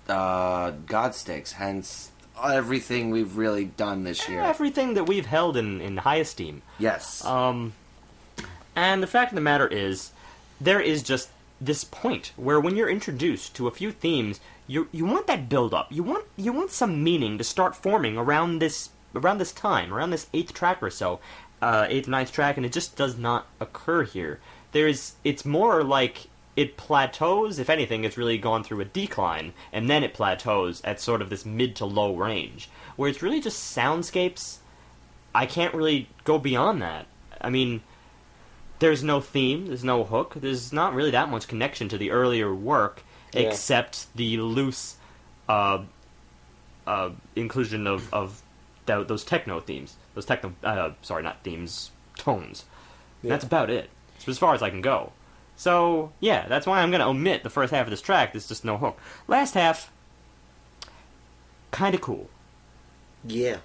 Godsticks, hence everything we've really done this year. Everything that we've held in high esteem. Yes. And the fact of the matter is, there is just this point where when you're introduced to a few themes, you want that build-up. You want some meaning to start forming around this time, around this 8th track or so, 8th, 9th track, and it just does not occur here. It's more like it plateaus. If anything, it's really gone through a decline, and then it plateaus at sort of this mid to low range, where it's really just soundscapes. I can't really go beyond that. I mean, there's no theme, there's no hook, there's not really that much connection to the earlier work, except the loose inclusion of those techno themes. Tones. Yeah. That's about it. It's as far as I can go. So, yeah, that's why I'm going to omit the first half of this track. There's just no hook. Last half, kind of cool. Yeah.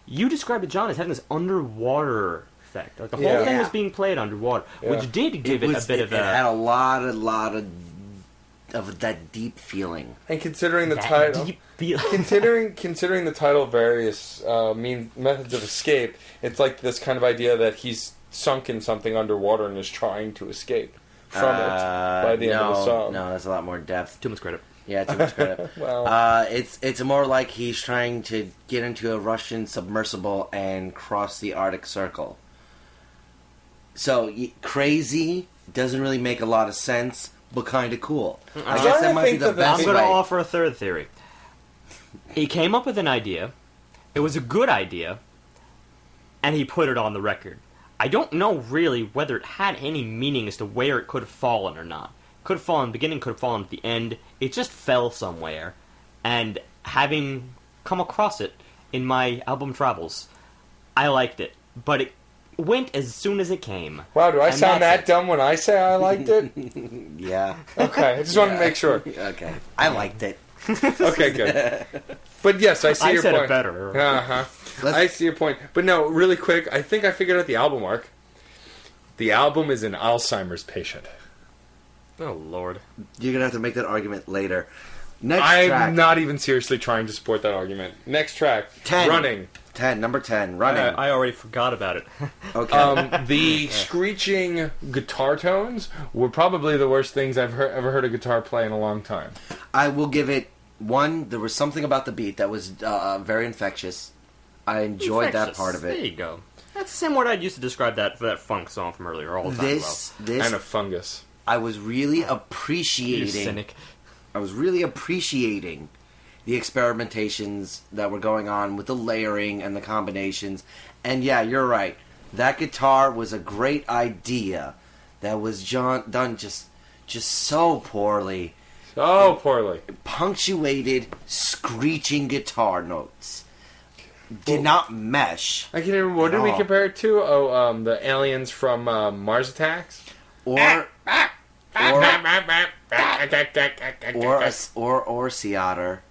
You described it, John, as having this underwater effect. Like the whole thing was being played underwater, which did give it a bit of a... It had a lot of that deep feeling. And considering the title... considering the title, various methods of escape, it's like this kind of idea that he's sunk in something underwater and is trying to escape from it by the end of the song. No, that's a lot more depth. Too much credit. Yeah, too much credit. Well, it's more like he's trying to get into a Russian submersible and cross the Arctic Circle. So, crazy doesn't really make a lot of sense, but kind of cool. I guess that might be the best I'm going to offer a third theory. He came up with an idea, it was a good idea, and he put it on the record. I don't know really whether it had any meaning as to where it could have fallen or not. Could have fallen in the beginning, could have fallen at the end. It just fell somewhere. And having come across it in my album travels, I liked it. But it went as soon as it came. Wow, do I sound that dumb when I say I liked it? Yeah. Okay, I just wanted to make sure. Okay. I liked it. Okay, good. But yes, I see I your said point. it better. I see your point. But no, really quick, I think I figured out the album arc. The album is an Alzheimer's patient. Oh, Lord. You're gonna have to make that argument later. Next I'm track. not even seriously trying to support that argument. Next track, 10. Running. 10, number 10, Running. I already forgot about it. Okay. The screeching guitar tones were probably the worst things I've ever heard a guitar play in a long time. I will give it 1. There was something about the beat that was very infectious. I enjoyed that part of There it. you go. That's the same word I'd used to describe that funk song from earlier all the time. This, And a fungus. I was really You appreciating. cynic. I was really appreciating the experimentations that were going on with the layering and the combinations. And yeah, you're right. That guitar was a great idea that was done just so poorly. So poorly. Punctuated, screeching guitar notes. Did not mesh. I can't remember. What did we Oh. compare it to? Oh, the aliens from Mars Attacks? Or Sea Otter.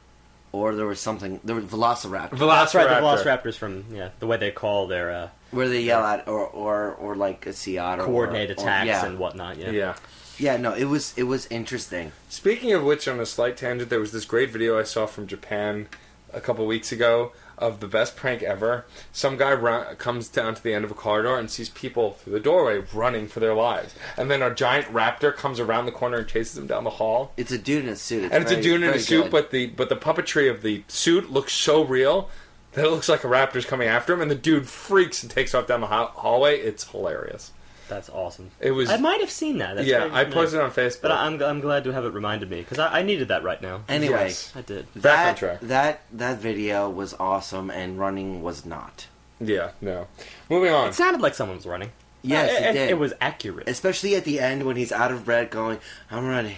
Or there was something. There was Velociraptor. That's right, the Velociraptors from, the way they call their Where they yell at, or like a Sea Otter. coordinated attacks yeah. and whatnot, Yeah. Yeah, no, it was interesting. Speaking of which, on a slight tangent, there was this great video I saw from Japan a couple weeks ago of the best prank ever. Some guy comes down to the end of a corridor and sees people through the doorway running for their lives. And then a giant raptor comes around the corner and chases them down the hall. It's a dude in a suit. And it's a dude in a very suit, good. but the puppetry of the suit looks so real that it looks like a raptor's coming after him, and the dude freaks and takes off down the hallway. It's hilarious. That's awesome. It was. I might have seen that. That's Yeah, very I nice. posted it on Facebook. But I'm glad to have it reminded me, because I needed that right now. Anyway, Yes. I did. Back on track. that video was awesome, and Running was not. Yeah, no. Moving on. It sounded like someone was running. Yes, it did. It was accurate. Especially at the end when he's out of breath, going, "I'm ready,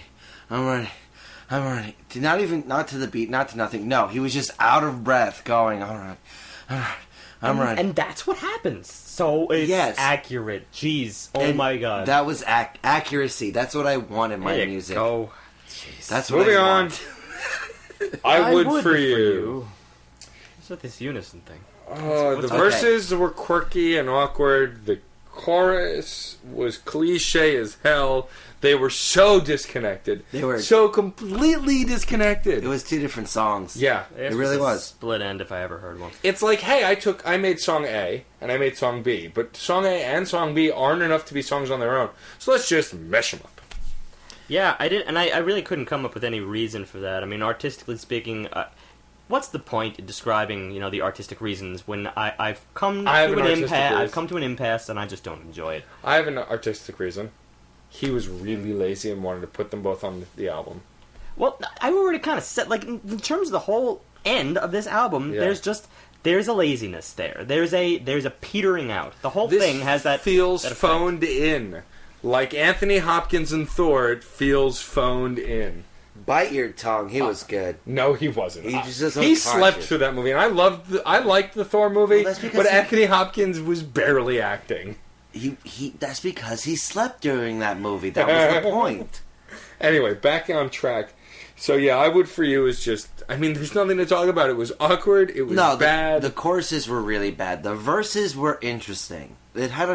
I'm ready, I'm ready." Not to the beat, not to nothing. No, he was just out of breath, going, "All right, all right, I'm ready." And that's what happens. So it's Yes. accurate. Jeez. Oh And my god. that was accuracy. That's what I want in my There you music. go. Jeez. That's what Moving I on. want. I would for you. What's with this unison thing? The Okay. verses were quirky and awkward. The chorus was cliche as hell. They were so disconnected. They were- so completely disconnected. It was 2 different songs. Yeah. This really a was. split end if I ever heard one. It's like, hey, I made song A and I made song B, but song A and song B aren't enough to be songs on their own. So let's just mesh them up. Yeah, I did, and I really couldn't come up with any reason for that. I mean, artistically speaking, what's the point in describing, the artistic reasons when I've come to have an an artistic impasse? reason. I've come to an impasse, and I just don't enjoy it. I have an artistic reason. He was really lazy and wanted to put them both on the album. Well, I already kind of said, like, in terms of the whole end of this album, Yeah. there's a laziness there. There's a petering out. The whole This thing has that feels that effect. phoned in. Like Anthony Hopkins and Thor, it feels phoned in. Bite your tongue. He was good. No, he wasn't. He just he unconscious. slept through that movie, and I liked the Thor movie, Well, that's because but he- Anthony Hopkins was barely acting. He. That's because he slept during that movie. That was the point. Anyway, back on track. So yeah, I Would For You is just. I mean, there's nothing to talk about. It was awkward. It was No, bad. the choruses were really bad. The verses were interesting. It had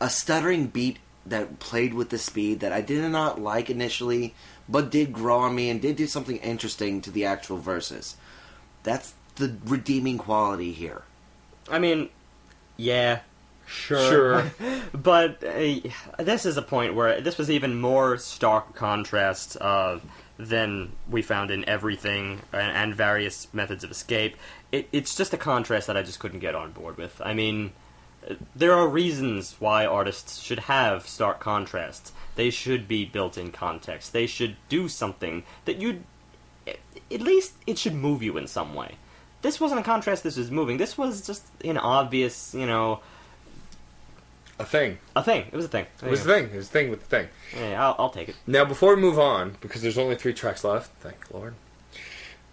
a stuttering beat that played with the speed that I did not like initially, but did grow on me and did do something interesting to the actual verses. That's the redeeming quality here. I mean, yeah, sure. But this is a point where this was even more stark contrast than we found in Everything and various methods of escape. It's just a contrast that I just couldn't get on board with. I mean, there are reasons why artists should have stark contrasts. They should be built in context. They should do something that you'd... At least it should move you in some way. This wasn't a contrast, this was moving. This was just an obvious, a thing. a thing. It was a thing. It was a thing. It was a thing with the thing. Yeah, I'll take it. Now, before we move on, because there's only 3 tracks left, thank Lord,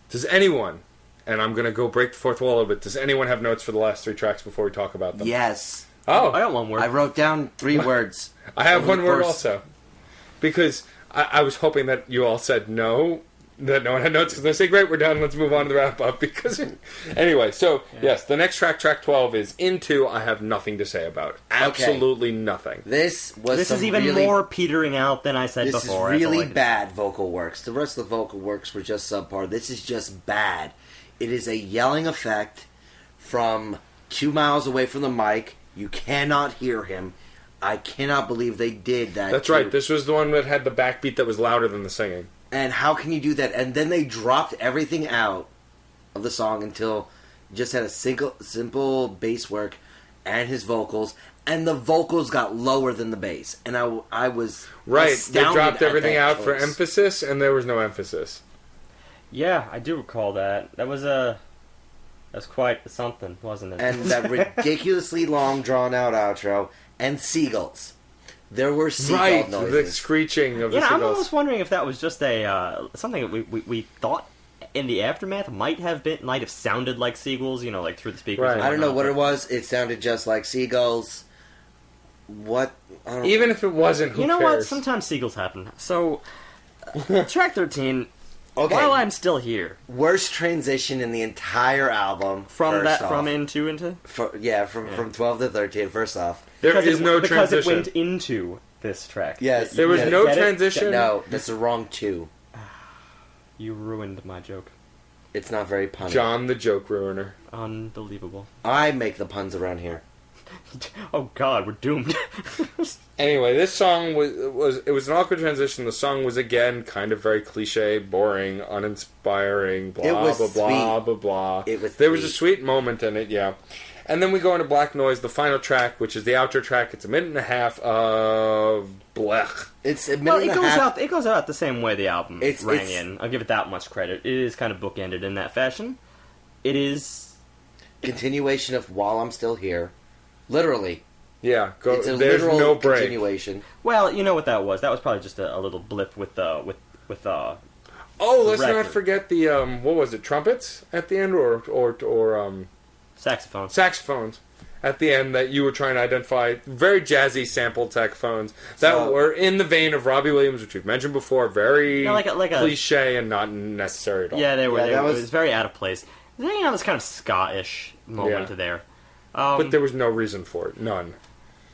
does anyone, and I'm going to go break the fourth wall a little bit, does anyone have notes for the last 3 tracks before we talk about them? Yes. Oh, I got one word. I wrote down 3 words. I have Over one the word course- also. Because I was hoping that you all said no, that no one had notes because they say, great, we're done, let's move on to the wrap-up. Because anyway, so, yes, the next track, track 12, is Into. I have nothing to say about. Absolutely nothing. This is even more petering out than I said before. This is really bad vocal works. The rest of the vocal works were just subpar. This is just bad. It is a yelling effect from 2 miles away from the mic. You cannot hear him. I cannot believe they did that. That's right. This was the one that had the backbeat that was louder than the singing. And how can you do that? And then they dropped everything out of the song until you just had a simple bass work and his vocals. And the vocals got lower than the bass. And I was right. They dropped everything out choice. for emphasis, and there was no emphasis. Yeah, I do recall that. That was quite something, wasn't it? And that ridiculously long, drawn-out outro. And seagulls. There were seagull noises. The screeching of the seagulls. I'm almost wondering if that was just something that we thought in the aftermath might have sounded like seagulls, like through the speakers. Right. I don't know what it was. It sounded just like seagulls. What? Even if it wasn't, who cares? You know what? Sometimes seagulls happen. So, track 13. Okay. While I'm still here. Worst transition in the entire album. From into? From 12 to 13, first off. There is no transition. Because it went into this track. Yes. There was no transition? No, that's the wrong 2. You ruined my joke. It's not very punny. John the joke ruiner. Unbelievable. I make the puns around here. Oh God, we're doomed. Anyway, this song was an awkward transition. The song was again kind of very cliche, boring, uninspiring, blah blah blah blah blah. There was a sweet moment in it, yeah. And then we go into Black Noise, the final track, which is the outro track. It's a minute and a half of blech. It's a minute and a half. It goes out the same way the album rang in. I'll give it that much credit. It is kind of bookended in that fashion. It is continuation of While I'm Still Here. Literally. Yeah, it's a there's literal no break. continuation. Well, you know what that was. That was probably just a little blip with Oh, let's not forget the what was it? Trumpets at the end, or saxophones. Saxophones at the end that you were trying to identify. Very jazzy sampled saxophones that were in the vein of Robbie Williams, which we've mentioned before. Very like a cliche and not necessary at all. Yeah, they were. It was very out of place. This kind of ska-ish moment there. But there was no reason for it. None.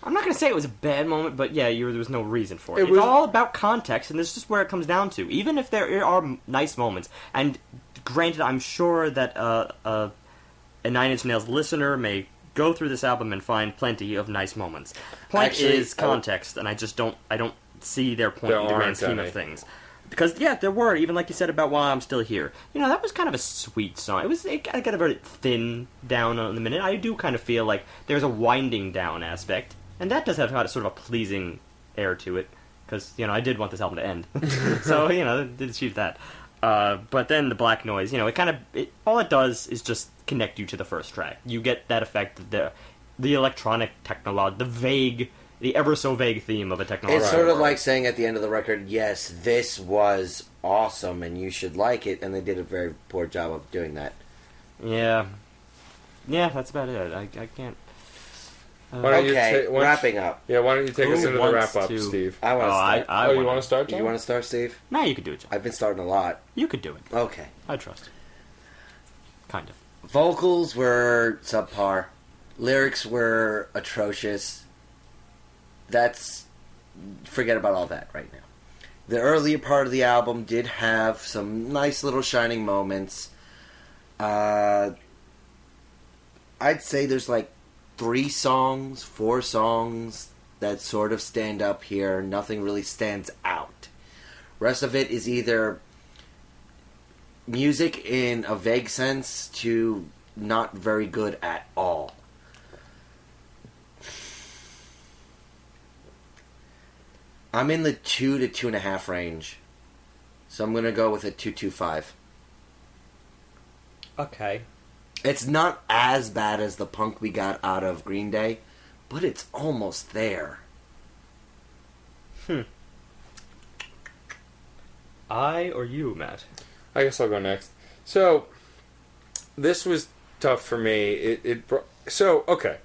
I'm not going to say it was a bad moment, but yeah, there was no reason for it. It's all about context, and this is just where it comes down to. Even if there are nice moments, and granted, I'm sure that a Nine Inch Nails listener may go through this album and find plenty of nice moments. Point is context, and I don't see their point in the grand scheme of things. Because, there were, even like you said about While I'm Still Here. That was kind of a sweet song. It got a very thin down on the minute. I do kind of feel like there's a winding down aspect. And that does have sort of a pleasing air to it. Because, I did want this album to end. So, it did achieve that. But then the Black Noise, all it does is just connect you to the first track. You get that effect, the electronic technology, the ever-so-vague theme of a technology. It's sort of like saying at the end of the record, yes, this was awesome and you should like it, and they did a very poor job of doing that. Yeah. Yeah, that's about it. I can't... wrapping up. Yeah, why don't you take us into the wrap-up, Steve? I want to start. You want to start, John? You want to start, Steve? No, you can do it, John. I've been starting a lot. You could do it. Okay. I trust. Kind of. Vocals were subpar. Lyrics were atrocious. Forget about all that right now. The earlier part of the album did have some nice little shining moments. I'd say there's like 4 songs that sort of stand up here. Nothing really stands out. Rest of it is either music in a vague sense to not very good at all. I'm in the 2 to 2.5 range. So I'm going to go with a 2.25. Okay. It's not as bad as the punk we got out of Green Day, but it's almost there. I or you, Matt? I guess I'll go next. So, this was tough for me. Okay.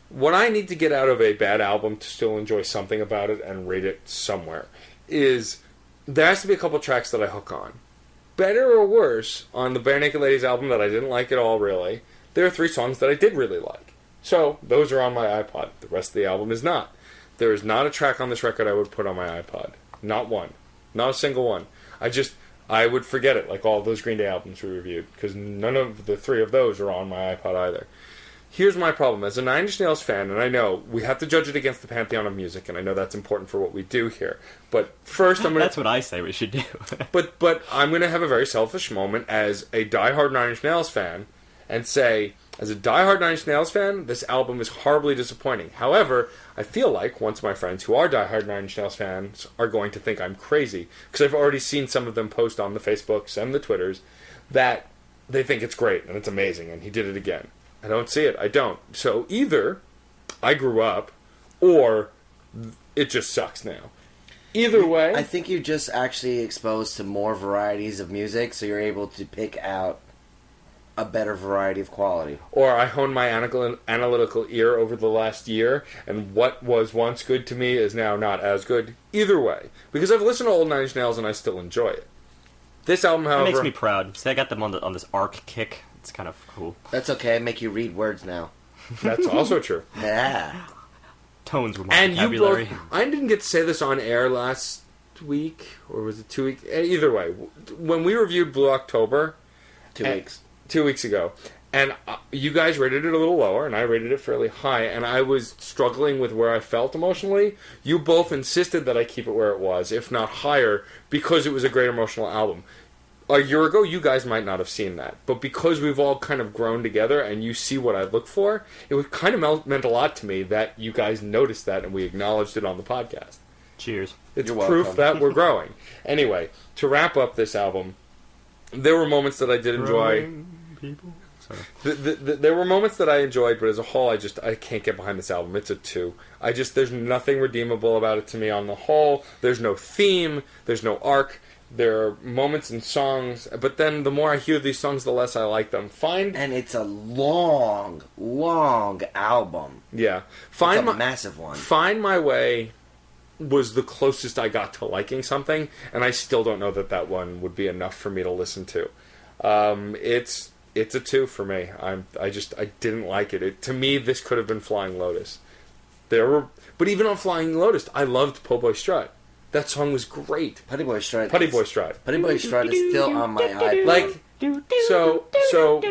What I need to get out of a bad album to still enjoy something about it and rate it somewhere is there has to be a couple tracks that I hook on. better or worse, on the Bare Naked Ladies album that I didn't like at all, really, there are 3 songs that I did really like. So, those are on my iPod. The rest of the album is not. There is not a track on this record I would put on my iPod. Not one. Not a single one. I would forget it, like all those Green Day albums we reviewed, because none of the 3 of those are on my iPod either. Here's my problem. As a Nine Inch Nails fan, and I know we have to judge it against the pantheon of music, and I know that's important for what we do here. But first, I'm going to... That's what I say we should do. but I'm going to have a very selfish moment as a diehard Nine Inch Nails fan and say, as a diehard Nine Inch Nails fan, this album is horribly disappointing. However, I feel like once my friends who are diehard Nine Inch Nails fans are going to think I'm crazy, because I've already seen some of them post on the Facebooks and the Twitters that they think it's great and it's amazing and he did it again. I don't see it. I don't. So either I grew up or it just sucks now. Either way... I think you're just actually exposed to more varieties of music, so you're able to pick out a better variety of quality. Or I honed my analytical ear over the last year, and what was once good to me is now not as good. Either way. Because I've listened to old Nine Inch Nails and I still enjoy it. This album, however... It makes me proud. See, I got them on this arc kick. It's kind of cool. That's okay. I make you read words now. That's also true. Yeah. Tones were my And vocabulary. you both... I didn't get to say this on air last week, or was it 2 weeks? Either way. When we reviewed Blue October... 2 weeks. 2 weeks ago. And you guys rated it a little lower, and I rated it fairly high, and I was struggling with where I felt emotionally. You both insisted that I keep it where it was, if not higher, because it was a great emotional album. A year ago, you guys might not have seen that, but because we've all kind of grown together, and you see what I look for, it would kind of meant a lot to me that you guys noticed that, and we acknowledged it on the podcast. Cheers. It's You're proof welcome. that we're growing. Anyway, to wrap up this album... There were moments that I did enjoy. People? Sorry. There were moments that I enjoyed, but as a whole, I can't get behind this album. It's a 2. There's nothing redeemable about it to me on the whole. There's no theme. There's no arc. There are moments and songs, but then the more I hear these songs, the less I like them. And it's a long, long album. Yeah. It's a massive one. Find My Way was the closest I got to liking something, and I still don't know that one would be enough for me to listen to. It's a 2 for me. I didn't like it. To me, this could have been Flying Lotus. But even on Flying Lotus, I loved Po' Boy Strut. That song was great. Putty Boy Strut. Putty Boy Strut. Putty Boy Strut is still on my iPod. Like, so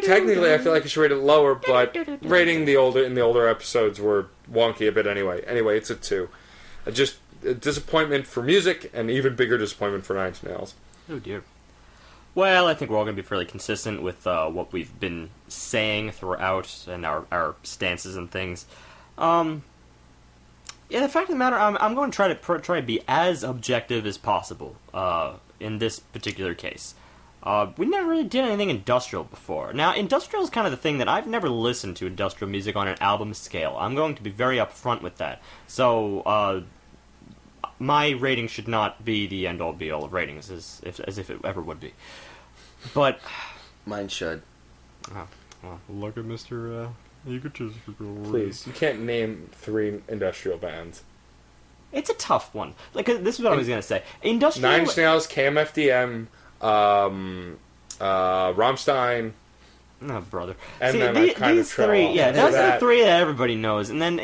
technically, I feel like I should rate it lower, but rating the older episodes were wonky a bit anyway. Anyway, it's a 2. Just a disappointment for music, and even bigger disappointment for Nine Inch Nails. Oh dear. Well, I think we're all going to be fairly consistent with what we've been saying throughout and our stances and things. Yeah, the fact of the matter, I'm going to try to be as objective as possible in this particular case. We never really did anything industrial before. Now, industrial is kind of the thing that I've never listened to industrial music on an album scale. I'm going to be very upfront with that. So, my rating should not be the end-all be-all of ratings, as if it ever would be. But Mine should. Oh, well, look at Mr. Egotistical. Please, you can't name 3 industrial bands. It's a tough one. Like, this is what I was going to say. Industrial... Nine Inch Nails, KMFDM, Rammstein... Oh, brother. And See, then I kind these of trail three, off yeah, after those are that. the 3 that everybody knows, and then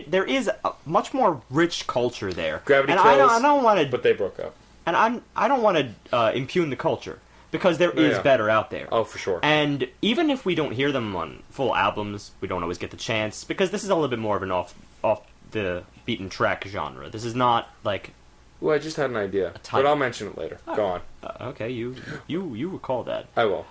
there is a much more rich culture there. Gravity and Kills, I don't want to, but they broke up. and I don't want to impugn the culture because there is Yeah. better out there. Oh, for sure. And even if we don't hear them on full albums, we don't always get the chance because this is a little bit more of an off the beaten track genre. This is not like. Well, I just had an idea, type. but I'll mention it later. Go on. Okay, you recall that. I will.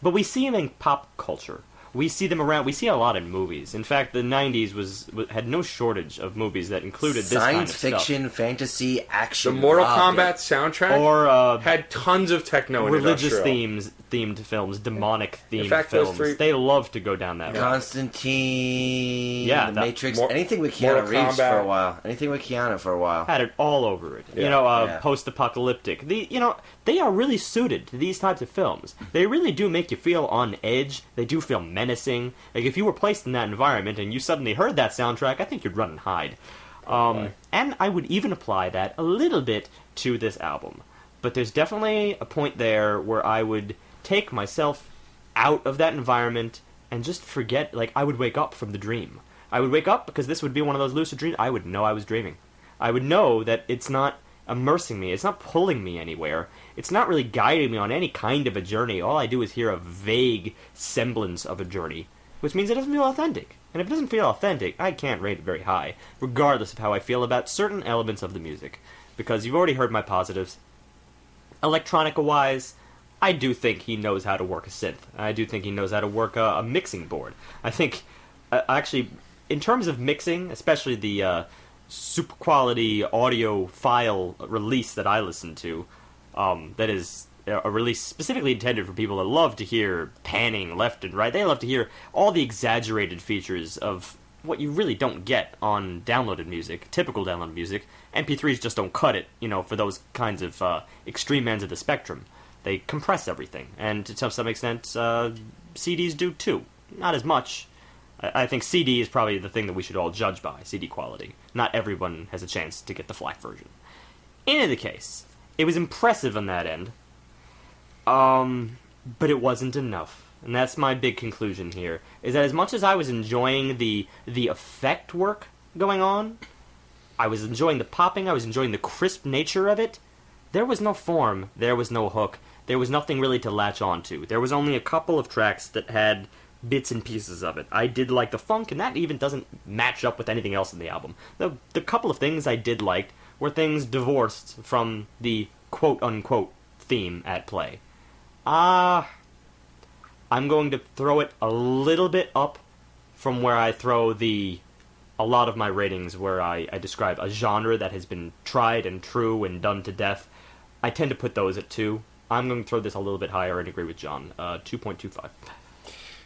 But we see them in pop culture. We see them around. We see a lot in movies. In fact, the '90s had no shortage of movies that included this kind of Science fiction, fantasy, The action. Mortal loved Kombat it. soundtrack stuff, or had tons of techno and religious industrial. themed films, demonic themed fact, those films. 3 They love to go down that road. Constantine, Yeah, The that- Matrix, Mor- anything with Mortal Keanu Reeves Kombat. for a while. Anything with Keanu for a while. Had it all over it. Yeah. Yeah. Post-apocalyptic. They are really suited to these types of films. They really do make you feel on edge. They do feel menacing. Like, if you were placed in that environment and you suddenly heard that soundtrack, I think you'd run and hide. And I would even apply that a little bit to this album. but there's definitely a point there where I would take myself out of that environment and just forget, like, I would wake up from the dream. I would wake up, because this would be one of those lucid dreams, I would know I was dreaming. I would know that it's not immersing me, it's not pulling me anywhere, it's not really guiding me on any kind of a journey. All I do is hear a vague semblance of a journey, which means it doesn't feel authentic. And if it doesn't feel authentic, I can't rate it very high, regardless of how I feel about certain elements of the music. Because you've already heard my positives. Electronica-wise, I do think he knows how to work a synth. I do think he knows how to work a mixing board. I think, actually, in terms of mixing, especially the super quality audio file release that I listen to, that is a release specifically intended for people that love to hear panning left and right. They love to hear all the exaggerated features of what you really don't get on downloaded music, typical downloaded music. MP3s just don't cut it, for those kinds of extreme ends of the spectrum. They compress everything, and to some extent, CDs do too. Not as much. I think CD is probably the thing that we should all judge by, CD quality. Not everyone has a chance to get the FLAC version. In any case, it was impressive on that end, but it wasn't enough. And that's my big conclusion here, is that as much as I was enjoying the effect work going on, I was enjoying the popping, I was enjoying the crisp nature of it, there was no form, there was no hook, there was nothing really to latch onto. There was only a couple of tracks that had bits and pieces of it. I did like the funk, and that even doesn't match up with anything else in the album. The couple of things I did like were things divorced from the quote-unquote theme at play. I'm going to throw it a little bit up from where I throw a lot of my ratings where I describe a genre that has been tried and true and done to death. I tend to put those at 2. I'm going to throw this a little bit higher and agree with John. 2.25.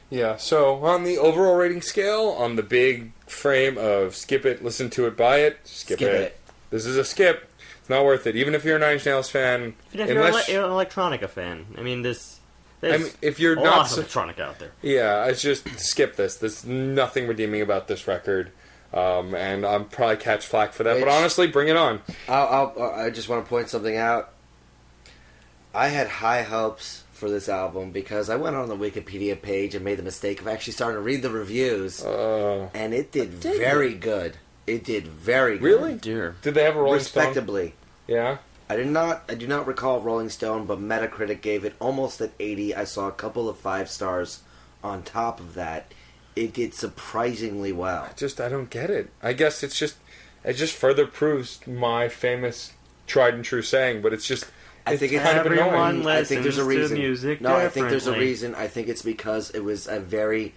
Yeah, so on the overall rating scale, on the big frame of skip it, listen to it, buy it, skip it. This is a skip. It's not worth it. Even if you're a Nine Inch Nails fan. If you're an electronica fan, I mean, there's if you're a not lot of electronica out there. Yeah, it's just skip this. There's nothing redeeming about this record. And I'm probably catch flack for that. But honestly, bring it on. I just want to point something out. I had high hopes for this album because I went on the Wikipedia page and made the mistake of actually starting to read the reviews, and it did very good. It did very good. Really? Dear. Did they have a Rolling Respectably. Stone? Yeah. I do not recall Rolling Stone, but Metacritic gave it almost at 80. I saw a couple of 5 stars on top of that. It did surprisingly well. I don't get it. I guess it just further proves my famous tried and true saying, but it's just I think it's kind of annoying. Everyone I think there's a reason. Music no, I think there's a reason. I think it's because it was a very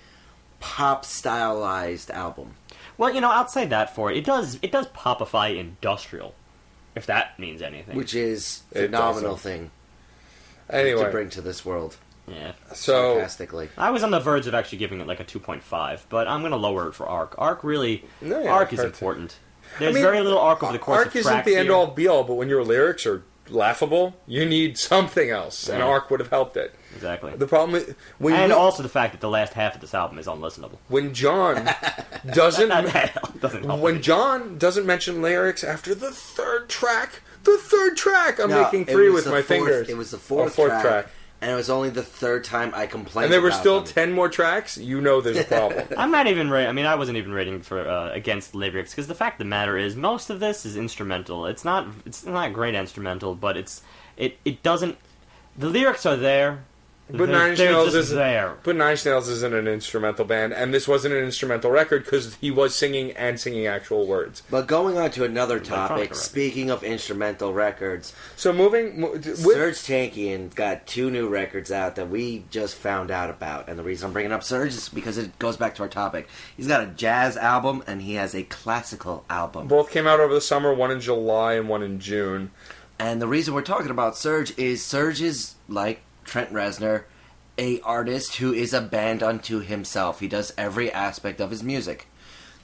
pop stylized album. Well, I'll say that for it. It does popify industrial, if that means anything. Which is a phenomenal thing anyway to bring to this world. Yeah. So sarcastically. I was on the verge of actually giving it like a 2.5, but I'm going to lower it for Arc. Arc really... Arc is important. There's very little Arc over the course of tracks. Arc isn't the end-all, be-all, but when your lyrics are laughable, you need something else, and Arc would have helped it. Exactly. The problem is... also the fact that the last half of this album is unlistenable. When John doesn't... when John doesn't mention lyrics after the third track... I'm making 3 with my fingers. It was the fourth track. And it was only the 3rd time I complained. And there were about still them. 10 more tracks. There's a problem. I'm not even I wasn't even rating for against lyrics because the fact of the matter is most of this is instrumental. It's not great instrumental, but it doesn't. The lyrics are there. But Nine Inch Nails isn't there. But Nine Inch Nails isn't an instrumental band, and this wasn't an instrumental record because he was singing actual words. But going on to another topic, speaking of instrumental records, so Serj Tankian got 2 new records out that we just found out about, and the reason I'm bringing up Serj is because it goes back to our topic. He's got a jazz album and he has a classical album. Both came out over the summer, one in July and one in June. And the reason we're talking about Serj is like Trent Reznor, a artist who is a band unto himself. He does every aspect of his music.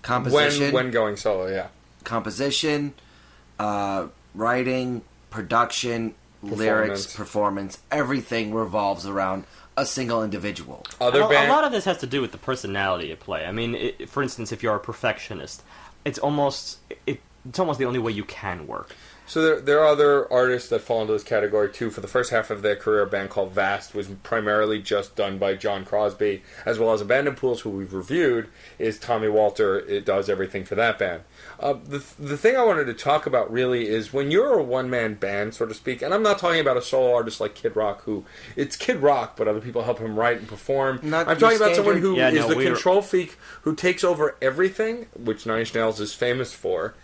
Composition. When going solo, yeah. Composition, writing, production, lyrics, performance. Everything revolves around a single individual. A lot of this has to do with the personality at play. I mean, for instance, if you're a perfectionist, it's almost... it's almost the only way you can work. So there are other artists that fall into this category too. For the first half of their career, a band called Vast was primarily just done by John Crosby, as well as Abandoned Pools, who we've reviewed, is Tommy Walter. It does everything for that band. The thing I wanted to talk about really is when you're a one-man band, so to speak, and I'm not talking about a solo artist like Kid Rock, who, it's Kid Rock, but other people help him write and perform. I'm talking about someone who is the control freak, who takes over everything, which Nine Inch Nails is famous for.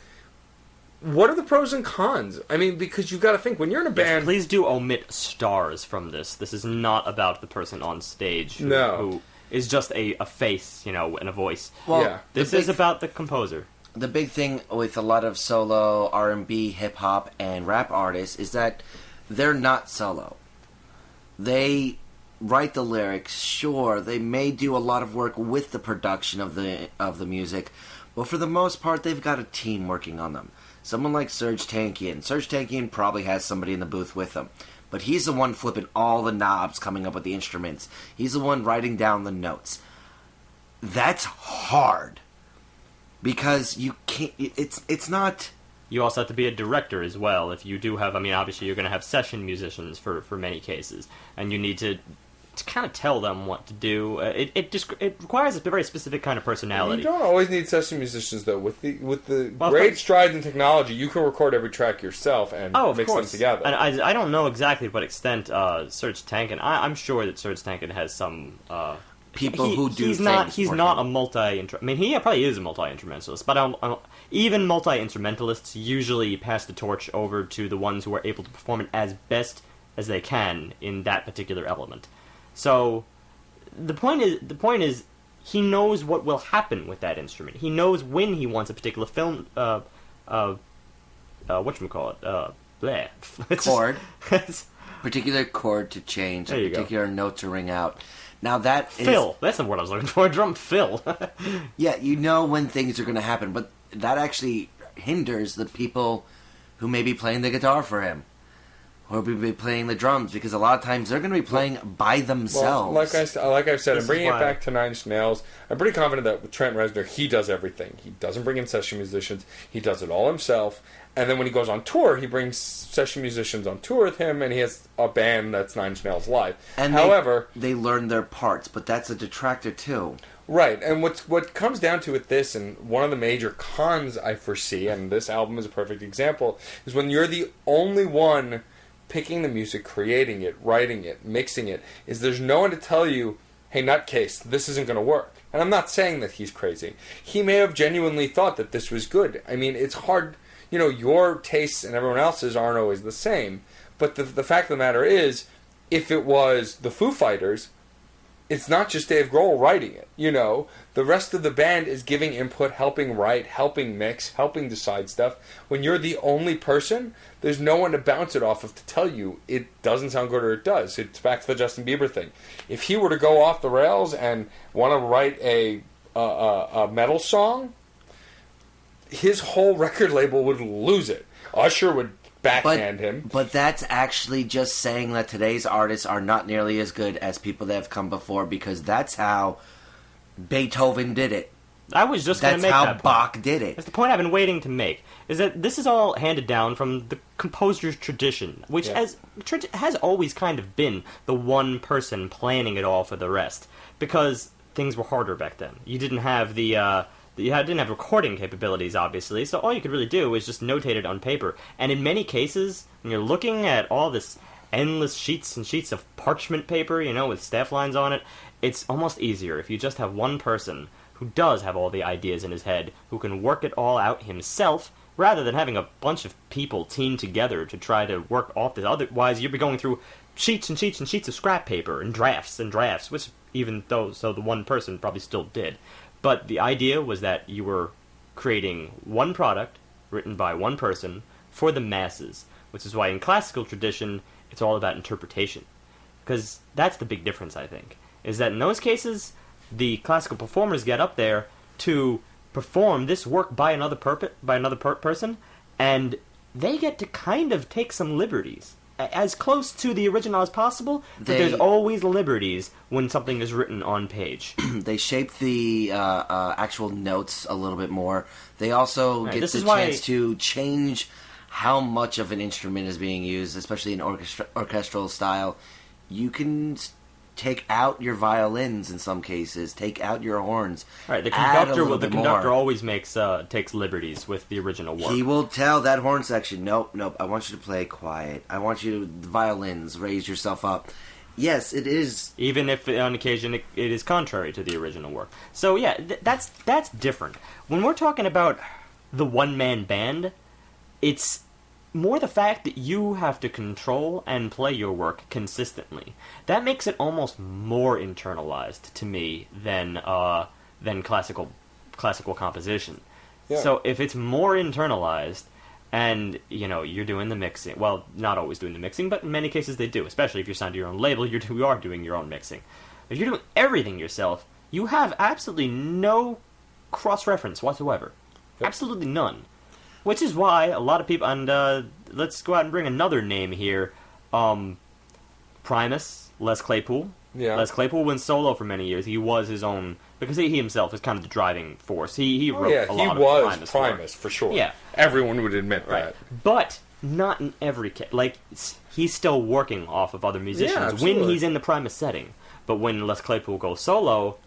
What are the pros and cons? I mean, because you've got to think, when you're in a band... Yes, please do omit stars from this. This is not about the person on stage who is just a face, and a voice. Well, yeah. This is about the composer. The big thing with a lot of solo R&B, hip-hop, and rap artists is that they're not solo. They write the lyrics, sure, they may do a lot of work with the production of the music, but for the most part, they've got a team working on them. Someone like Serj Tankian. Serj Tankian probably has somebody in the booth with him. But he's the one flipping all the knobs, coming up with the instruments. He's the one writing down the notes. That's hard. Because you can't... It's not... You also have to be a director as well. If you do have... obviously you're going to have session musicians for many cases. And you need to kind of tell them what to do. It requires a very specific kind of personality. You don't always need session musicians, though. With the great strides in technology, you can record every track yourself and mix them together. And I don't know exactly what extent Serj Tankian... I'm sure that Serj Tankian has some... people who do he's things he's for not him. a multi... he probably is a multi-instrumentalist, but even multi-instrumentalists usually pass the torch over to the ones who are able to perform it as best as they can in that particular element. So, the point is, he knows what will happen with that instrument. He knows when he wants a particular film, whatchamacallit, chord. Particular chord to change, a particular note to ring out. Now that fill. That's the word I was looking for. Drum fill. Yeah, you know when things are going to happen, but that actually hinders the people who may be playing the guitar for him. Or be playing the drums, because a lot of times they're going to be playing by themselves. Well, like I've said, I'm bringing it back to Nine Inch Nails. I'm pretty confident that with Trent Reznor, he does everything. He doesn't bring in session musicians. He does it all himself. And then when he goes on tour, he brings session musicians on tour with him, and he has a band that's Nine Inch Nails live. And however, they learn their parts, but that's a detractor too. Right, and what comes down to with this, and one of the major cons I foresee, and this album is a perfect example, is when you're the only one picking the music, creating it, writing it, mixing it, is there's no one to tell you, hey, nutcase, this isn't going to work. And I'm not saying that he's crazy. He may have genuinely thought that this was good. I mean, it's hard, your tastes and everyone else's aren't always the same. But the fact of the matter is, if it was the Foo Fighters, it's not just Dave Grohl writing it, The rest of the band is giving input, helping write, helping mix, helping decide stuff. When you're the only person, there's no one to bounce it off of to tell you it doesn't sound good or it does. It's back to the Justin Bieber thing. If he were to go off the rails and want to write a metal song, his whole record label would lose it. Usher would backhand him. But that's actually just saying that today's artists are not nearly as good as people that have come before, because that's how Beethoven did it. I was just going to make That's that how Bach did it. That's the point I've been waiting to make, is that this is all handed down from the composer's tradition, which has always kind of been the one person planning it all for the rest, because things were harder back then. You didn't have didn't have recording capabilities, obviously, so all you could really do is just notate it on paper. And in many cases, when you're looking at all this endless sheets and sheets of parchment paper, with staff lines on it, it's almost easier if you just have one person who does have all the ideas in his head, who can work it all out himself, rather than having a bunch of people teamed together to try to work off this. Otherwise, you'd be going through sheets and sheets and sheets of scrap paper and drafts, which even though the one person probably still did. But the idea was that you were creating one product, written by one person, for the masses, which is why in classical tradition, it's all about interpretation. Because that's the big difference, I think, is that in those cases, the classical performers get up there to perform this work by another person, and they get to kind of take some liberties. as close to the original as possible, but there's always liberties when something is written on page. They shape the actual notes a little bit more. They also get the chance to change how much of an instrument is being used, especially in orchestral style. You can take out your violins in some cases, take out your horns. Right, the conductor always takes liberties with the original work. He will tell that horn section, nope, I want you to play quiet. I want you to, violins, raise yourself up. Yes, it is. Even if on occasion it is contrary to the original work. So yeah, that's different. When we're talking about the one-man band, it's more the fact that you have to control and play your work consistently. That makes it almost more internalized to me than classical composition. Yeah. So if it's more internalized, and you're doing the mixing, well, not always doing the mixing, but in many cases they do. Especially if you're signed to your own label, you are doing your own mixing. If you're doing everything yourself, you have absolutely no cross-reference whatsoever. Yep. Absolutely none. Which is why a lot of people, and let's go out and bring another name here, Primus, Les Claypool. Yeah. Les Claypool went solo for many years. He was his own, because he himself is kind of the driving force. He wrote a lot of Primus for sure. Yeah. Everyone would admit that. But not in every case. Like, he's still working off of other musicians when he's in the Primus setting. But when Les Claypool goes solo,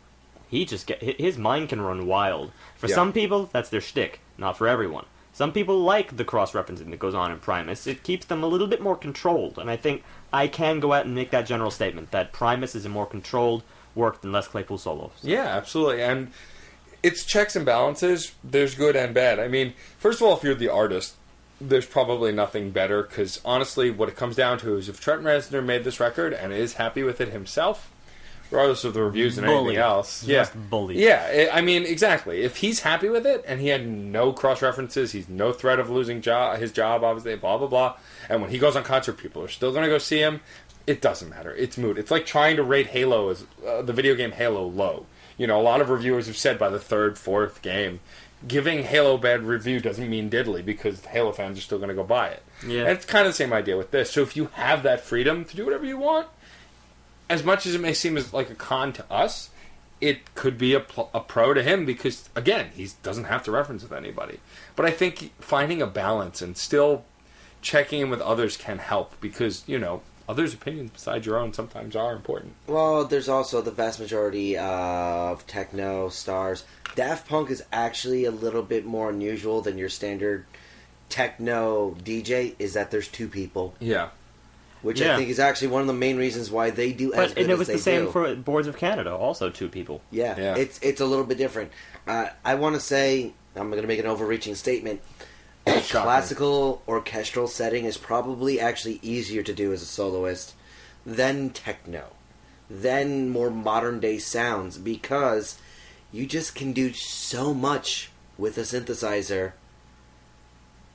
his mind can run wild. For some people, that's their shtick. Not for everyone. Some people like the cross-referencing that goes on in Primus. It keeps them a little bit more controlled, and I think I can go out and make that general statement, that Primus is a more controlled work than Les Claypool solos. Yeah, absolutely, and it's checks and balances. There's good and bad. I mean, first of all, if you're the artist, there's probably nothing better, because honestly, what it comes down to is if Trent Reznor made this record and is happy with it himself, regardless of the reviews and anything else. Just bully. Yeah, I mean, exactly. If he's happy with it, and he had no cross-references, he's no threat of losing his job, obviously, blah, blah, blah, and when he goes on concert, people are still going to go see him, it doesn't matter. It's moot. It's like trying to rate Halo, as the video game Halo, low. A lot of reviewers have said by the third, fourth game, giving Halo a bad review doesn't mean diddly, because Halo fans are still going to go buy it. Yeah. And it's kind of the same idea with this. So if you have that freedom to do whatever you want, as much as it may seem as like a con to us, it could be a pro to him because, again, he doesn't have to reference with anybody. But I think finding a balance and still checking in with others can help because, others' opinions besides your own sometimes are important. Well, there's also the vast majority of techno stars. Daft Punk is actually a little bit more unusual than your standard techno DJ, is that there's two people. Yeah. Which I think is actually one of the main reasons why they do as good as they do. And it was the same for Boards of Canada, also two people. Yeah. It's a little bit different. I want to say, I'm going to make an overreaching statement, a classical orchestral setting is probably actually easier to do as a soloist than techno, than more modern day sounds, because you just can do so much with a synthesizer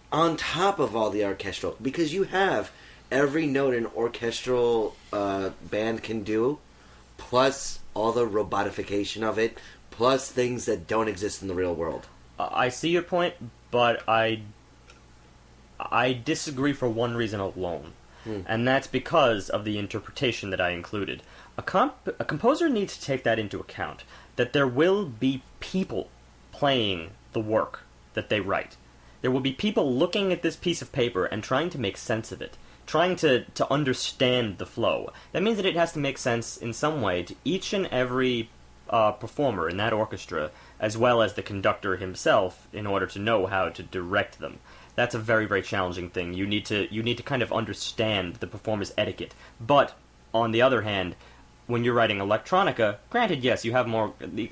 on top of all the orchestral, because you have every note an orchestral band can do, plus all the robotification of it, plus things that don't exist in the real world. I see your point, but I disagree for one reason alone, and that's because of the interpretation that I included. A composer needs to take that into account, that there will be people playing the work that they write. There will be people looking at this piece of paper and trying to make sense of it, trying to understand the flow. That means that it has to make sense in some way to each and every performer in that orchestra, as well as the conductor himself, in order to know how to direct them. That's a very, very challenging thing. You need to kind of understand the performer's etiquette. But, on the other hand, when you're writing electronica, granted, yes, you have more... The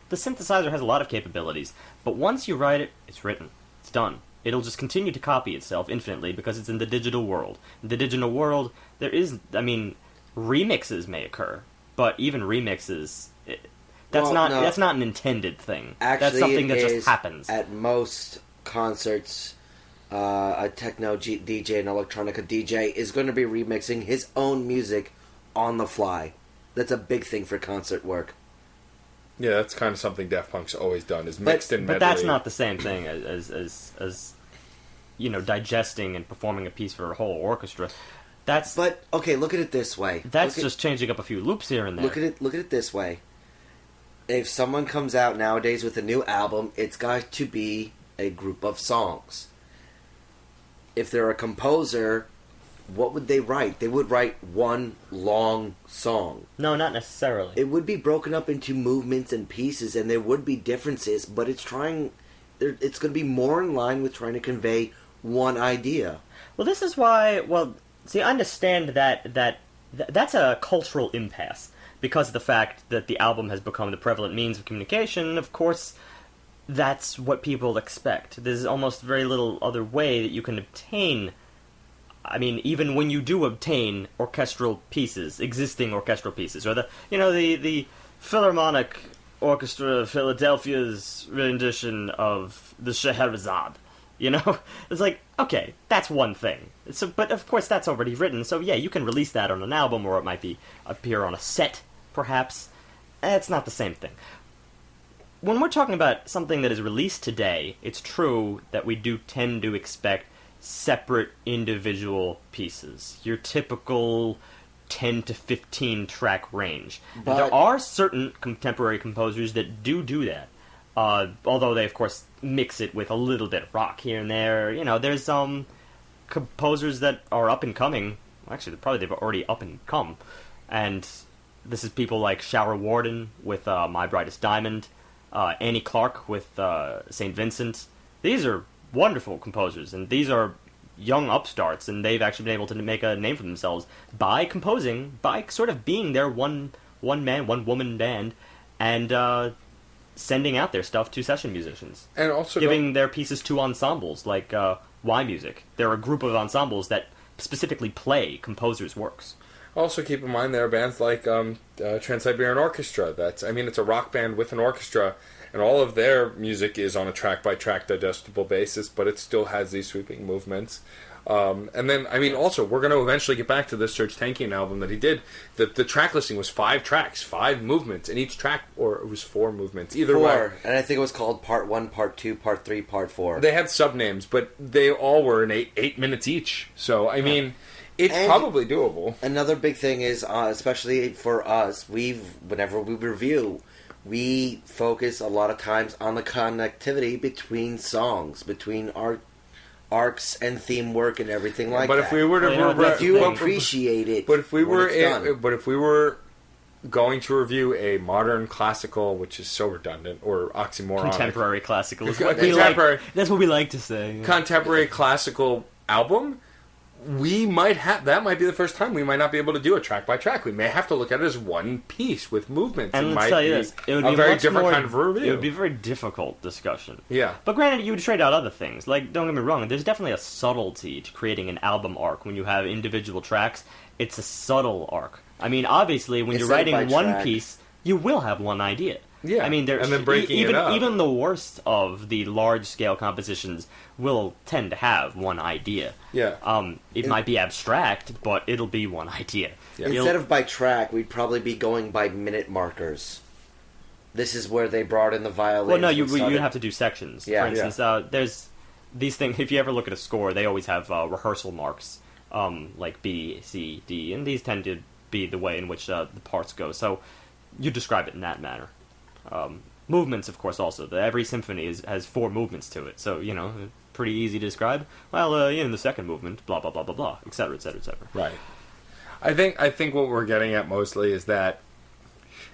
synthesizer has a lot of capabilities, but once you write it, it's written. It's done. It'll just continue to copy itself infinitely because it's in the digital world. In the digital world, remixes may occur, but even remixes, that's not an intended thing. Actually, that's something that just happens. At most concerts, a techno DJ, an electronica DJ, is going to be remixing his own music on the fly. That's a big thing for concert work. Yeah, that's kind of something Daft Punk's always done, is mixed in medley. But that's not the same thing as digesting and performing a piece for a whole orchestra. But okay, look at it this way. That's just changing up a few loops here and there. Look at it this way. If someone comes out nowadays with a new album, it's got to be a group of songs. If they're a composer, what would they write? They would write one long song. No, not necessarily. It would be broken up into movements and pieces, and there would be differences, but it's going to be more in line with trying to convey one idea. Well, this is why. Well, see, I understand that's a cultural impasse because of the fact that the album has become the prevalent means of communication. Of course, that's what people expect. There's almost very little other way that you can obtain. I mean, even when you do obtain orchestral pieces, existing orchestral pieces, or the Philharmonic Orchestra of Philadelphia's rendition of the Scheherazade, it's like, okay, that's one thing. But of course, that's already written. So yeah, you can release that on an album, or it might appear on a set, perhaps. It's not the same thing. When we're talking about something that is released today, it's true that we do tend to expect separate individual pieces. Your typical 10 to 15 track range. But there are certain contemporary composers that do that. Although they, of course, mix it with a little bit of rock here and there. There's composers that are up and coming. Actually, they've already up and come. And this is people like Shower Warden with My Brightest Diamond, Annie Clark with St. Vincent. These are wonderful composers, and these are young upstarts, and they've actually been able to make a name for themselves by composing, by sort of being their one man, one woman band, and sending out their stuff to session musicians. And also giving their pieces to ensembles like Y Music. They're a group of ensembles that specifically play composers' works. Also keep in mind there are bands like Trans-Siberian Orchestra. It's a rock band with an orchestra, and all of their music is on a track-by-track digestible basis, but it still has these sweeping movements. And then, also, we're going to eventually get back to this Serge Tankian album that he did. The track listing was 5 tracks, 5 movements, and each track, or it was 4 movements. Either way. And I think it was called Part 1, Part 2, Part 3, Part 4. They had sub-names, but they all were in 8 minutes each. So, it's probably doable. Another big thing is, especially for us, whenever we review, we focus a lot of times on the connectivity between songs, between arcs and theme work and everything like that. But if we were to you appreciate it. But if we were going to review a modern classical, which is so redundant or oxymoronic, contemporary classical is contemporary. That's what we like to say. Contemporary classical album. That might be the first time we might not be able to do it track by track. We may have to look at it as one piece with movements. And let's tell you this, it would be a very different kind of review. It would be a very difficult discussion. Yeah. But granted, you would trade out other things. Like, don't get me wrong, there's definitely a subtlety to creating an album arc. When you have individual tracks, it's a subtle arc. Obviously, when you're writing one piece, you will have one idea. Yeah, there's, and then breaking it up. Even the worst of the large-scale compositions will tend to have one idea. Yeah. It might be abstract, but it'll be one idea. Yeah. Instead of by track, we'd probably be going by minute markers. This is where they brought in the violins. Well, no, you'd have to do sections. Yeah. For instance, there's these things. If you ever look at a score, they always have rehearsal marks, like B, C, D, and these tend to be the way in which the parts go. So you describe it in that manner. Movements, of course, also. Every symphony has 4 movements to it, so, pretty easy to describe. Well, in the second movement, blah, blah, blah, blah, blah, etc., etc., etc. Right. I think what we're getting at mostly is that,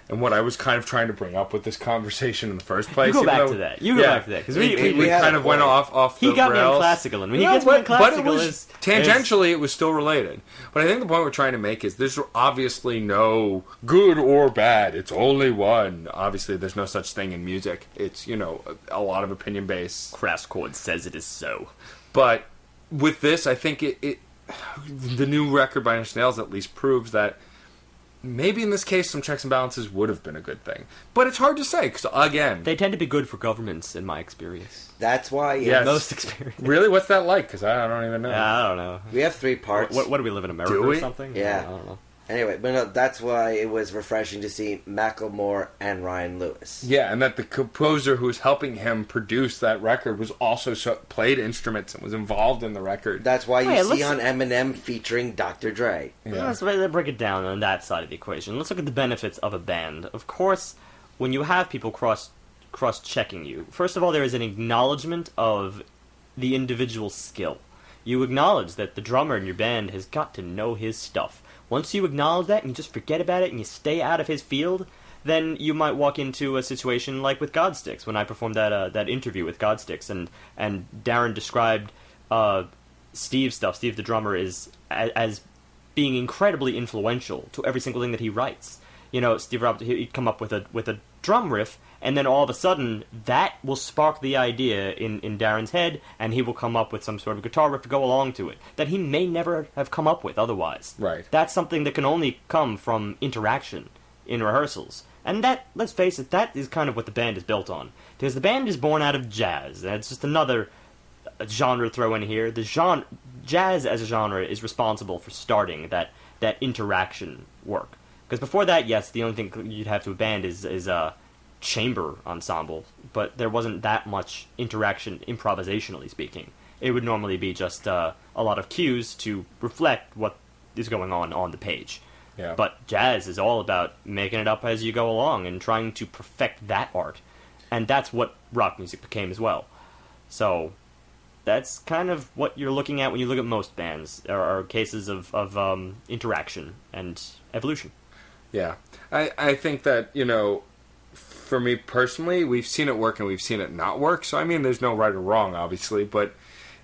and what I was kind of trying to bring up with this conversation in the first place. You go back to that. Because we kind of went off the rails. He got me on classical, and when he gets me on classical, tangentially, it was still related. But I think the point we're trying to make is there's obviously no good or bad. It's only one. Obviously, there's no such thing in music. It's, a lot of opinion based. Crass Chords says it is so. But with this, I think the new record by Nine Inch Nails at least proves that maybe in this case some checks and balances would have been a good thing. But it's hard to say, because, again, they tend to be good for governments, in my experience. That's why... Yes. Most experience. Really? What's that like? Because I don't even know. Yeah, I don't know. We have 3 parts. What do we live in America or something? Yeah. I don't know. Anyway, but no, that's why it was refreshing to see Macklemore and Ryan Lewis. Yeah, and that the composer who was helping him produce that record was also played instruments and was involved in the record. That's why you see on Eminem featuring Dr. Dre. Yeah. Let's break it down on that side of the equation. Let's look at the benefits of a band. Of course, when you have people cross-checking you, first of all, there is an acknowledgement of the individual skill. You acknowledge that the drummer in your band has got to know his stuff. Once you acknowledge that and you just forget about it and you stay out of his field, then you might walk into a situation like with Godsticks, when I performed that interview with Godsticks, and Darren described Steve's stuff. Steve, the drummer, is as being incredibly influential to every single thing that he writes. You know, Steve Roberts, he'd come up with a drum riff, and then all of a sudden, that will spark the idea in Darren's head, and he will come up with some sort of guitar riff to go along to it, that he may never have come up with otherwise. Right. That's something that can only come from interaction in rehearsals. And that, let's face it, that is kind of what the band is built on. Because the band is born out of jazz. That's just another genre to throw in here. Jazz as a genre is responsible for starting that interaction work. Because before that, yes, the only thing you'd have to a band is a chamber ensemble, but there wasn't that much interaction, improvisationally speaking. It would normally be just a lot of cues to reflect what is going on the page. Yeah. But jazz is all about making it up as you go along and trying to perfect that art. And that's what rock music became as well. So that's kind of what you're looking at when you look at most bands. There are cases of interaction and evolution. Yeah. I think that, for me personally, we've seen it work and we've seen it not work. So, I mean, there's no right or wrong, obviously, but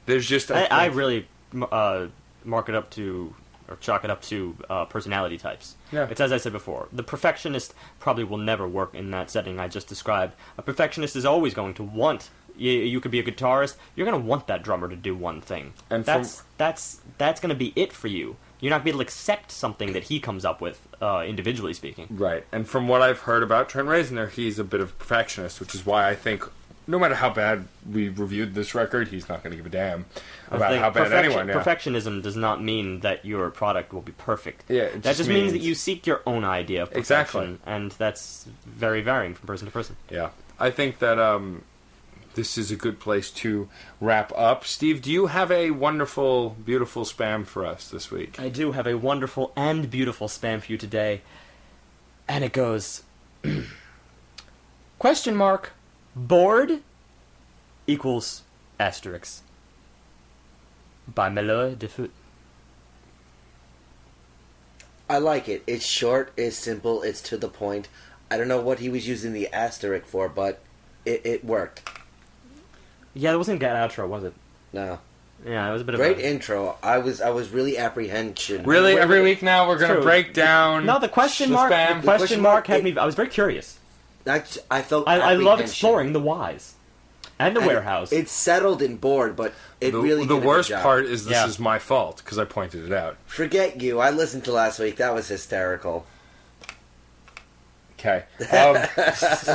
there's just... I really mark it up to, or chalk it up to personality types. Yeah. It's as I said before. The perfectionist probably will never work in that setting I just described. A perfectionist is always going to want... You could be a guitarist, you're going to want that drummer to do one thing. And that's going to be it for you. You're not going to be able to accept something that he comes up with, individually speaking. Right. And from what I've heard about Trent Reznor, he's a bit of a perfectionist, which is why I think no matter how bad we reviewed this record, he's not going to give a damn about how bad anyone. Yeah. Perfectionism does not mean that your product will be perfect. Yeah, that just means that you seek your own idea of perfection. Exactly. And that's very varying from person to person. Yeah. I think that... this is a good place to wrap up. Steve, do you have a wonderful, beautiful spam for us this week? I do have a wonderful and beautiful spam for you today. And it goes... question mark, bored equals asterisk. By Malheur de Foot. I like it. It's short, it's simple, it's to the point. I don't know what he was using the asterisk for, but it worked. Yeah, it wasn't an outro, was it? No. Yeah, it was a bit great of a... intro. I was really apprehension. Really? Every week now we're going to break down... No, the question mark had me... I was very curious. I felt I love exploring the whys. And the warehouse. It's settled and bored, but it really the did a worst good job. part is this is my fault, because I pointed it out. Forget you. I listened to last week. That was hysterical. Okay.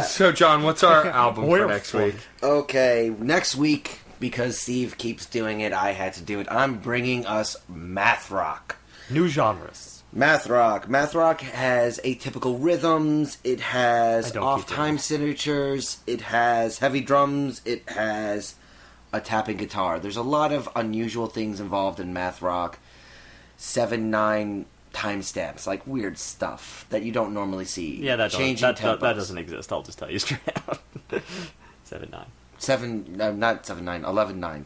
So, John, what's our album for next week? Okay, next week, because Steve keeps doing it, I had to do it. I'm bringing us math rock. New genres. Math rock. Math rock has atypical rhythms. It has off-time signatures. It has heavy drums. It has a tapping guitar. There's a lot of unusual things involved in math rock. 7/9 timestamps, like weird stuff that you don't normally see. Yeah, that doesn't exist. I'll just tell you straight out. 7/9. Not 7/9. 11/9.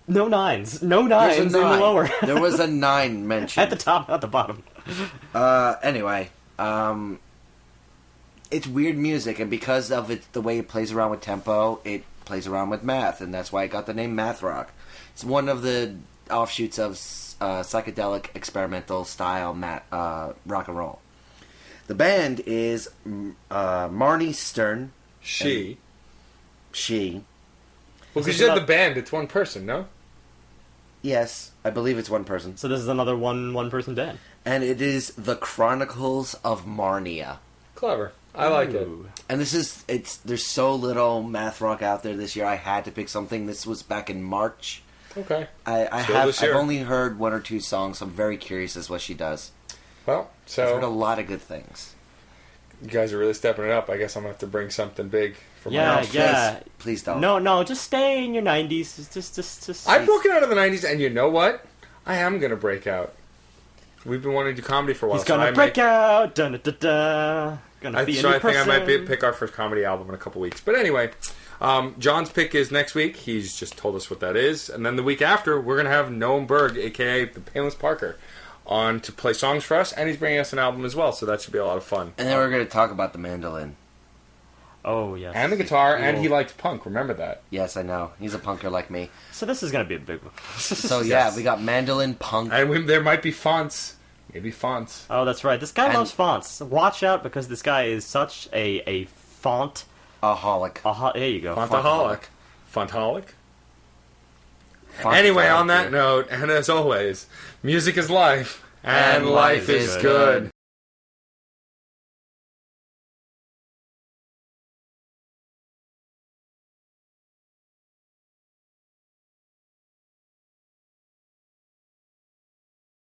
No nines. No nines in the lower. There was a 9 mentioned at the top, not the bottom. Anyway, it's weird music, and because of it, the way it plays around with tempo, it plays around with math, and that's why it got the name math rock. It's one of the offshoots of psychedelic experimental style rock and roll. The band is Marnie Stern. She. Well, because you said the band, it's one person, no? Yes, I believe it's one person. So this is another one-person band. And it is The Chronicles of Marnia. Clever. I like it. And there's so little math rock out there this year, I had to pick something. This was back in March. Okay. I've only heard 1 or 2 songs, so I'm very curious as what she does. Well, I've heard a so lot of good things. you guys are really stepping it up. I guess I'm going to have to bring something big for my Yeah, house. yeah. Please don't. No, just stay in your 90s. Just. I've broken out of the 90s, and you know what? I am going to break out. We've been wanting to do comedy for a while. He's gonna break out. Dun dun dun dun. Gonna be a So new I think I might person. pick our first comedy album in a couple weeks. But anyway, John's pick is next week. He's just told us what that is. And then the week after, we're going to have Noam Berg, a.k.a. the Painless Parker, on to play songs for us. And he's bringing us an album as well, so that should be a lot of fun. And then we're going to talk about the mandolin. Oh yes. And the guitar, and Cool. he likes punk. Remember that. Yes, I know. He's a punker like me. So this is gonna be a big one. So yeah, Yes. we got mandolin, punk. And there might be fonts. Maybe fonts. Oh, that's right. This guy And- loves fonts. Watch out, because this guy is such a font. Aholic. There you go. Fontaholic. Fontaholic? Font- Anyway, font- on that note, and as always, music is life, and life is good.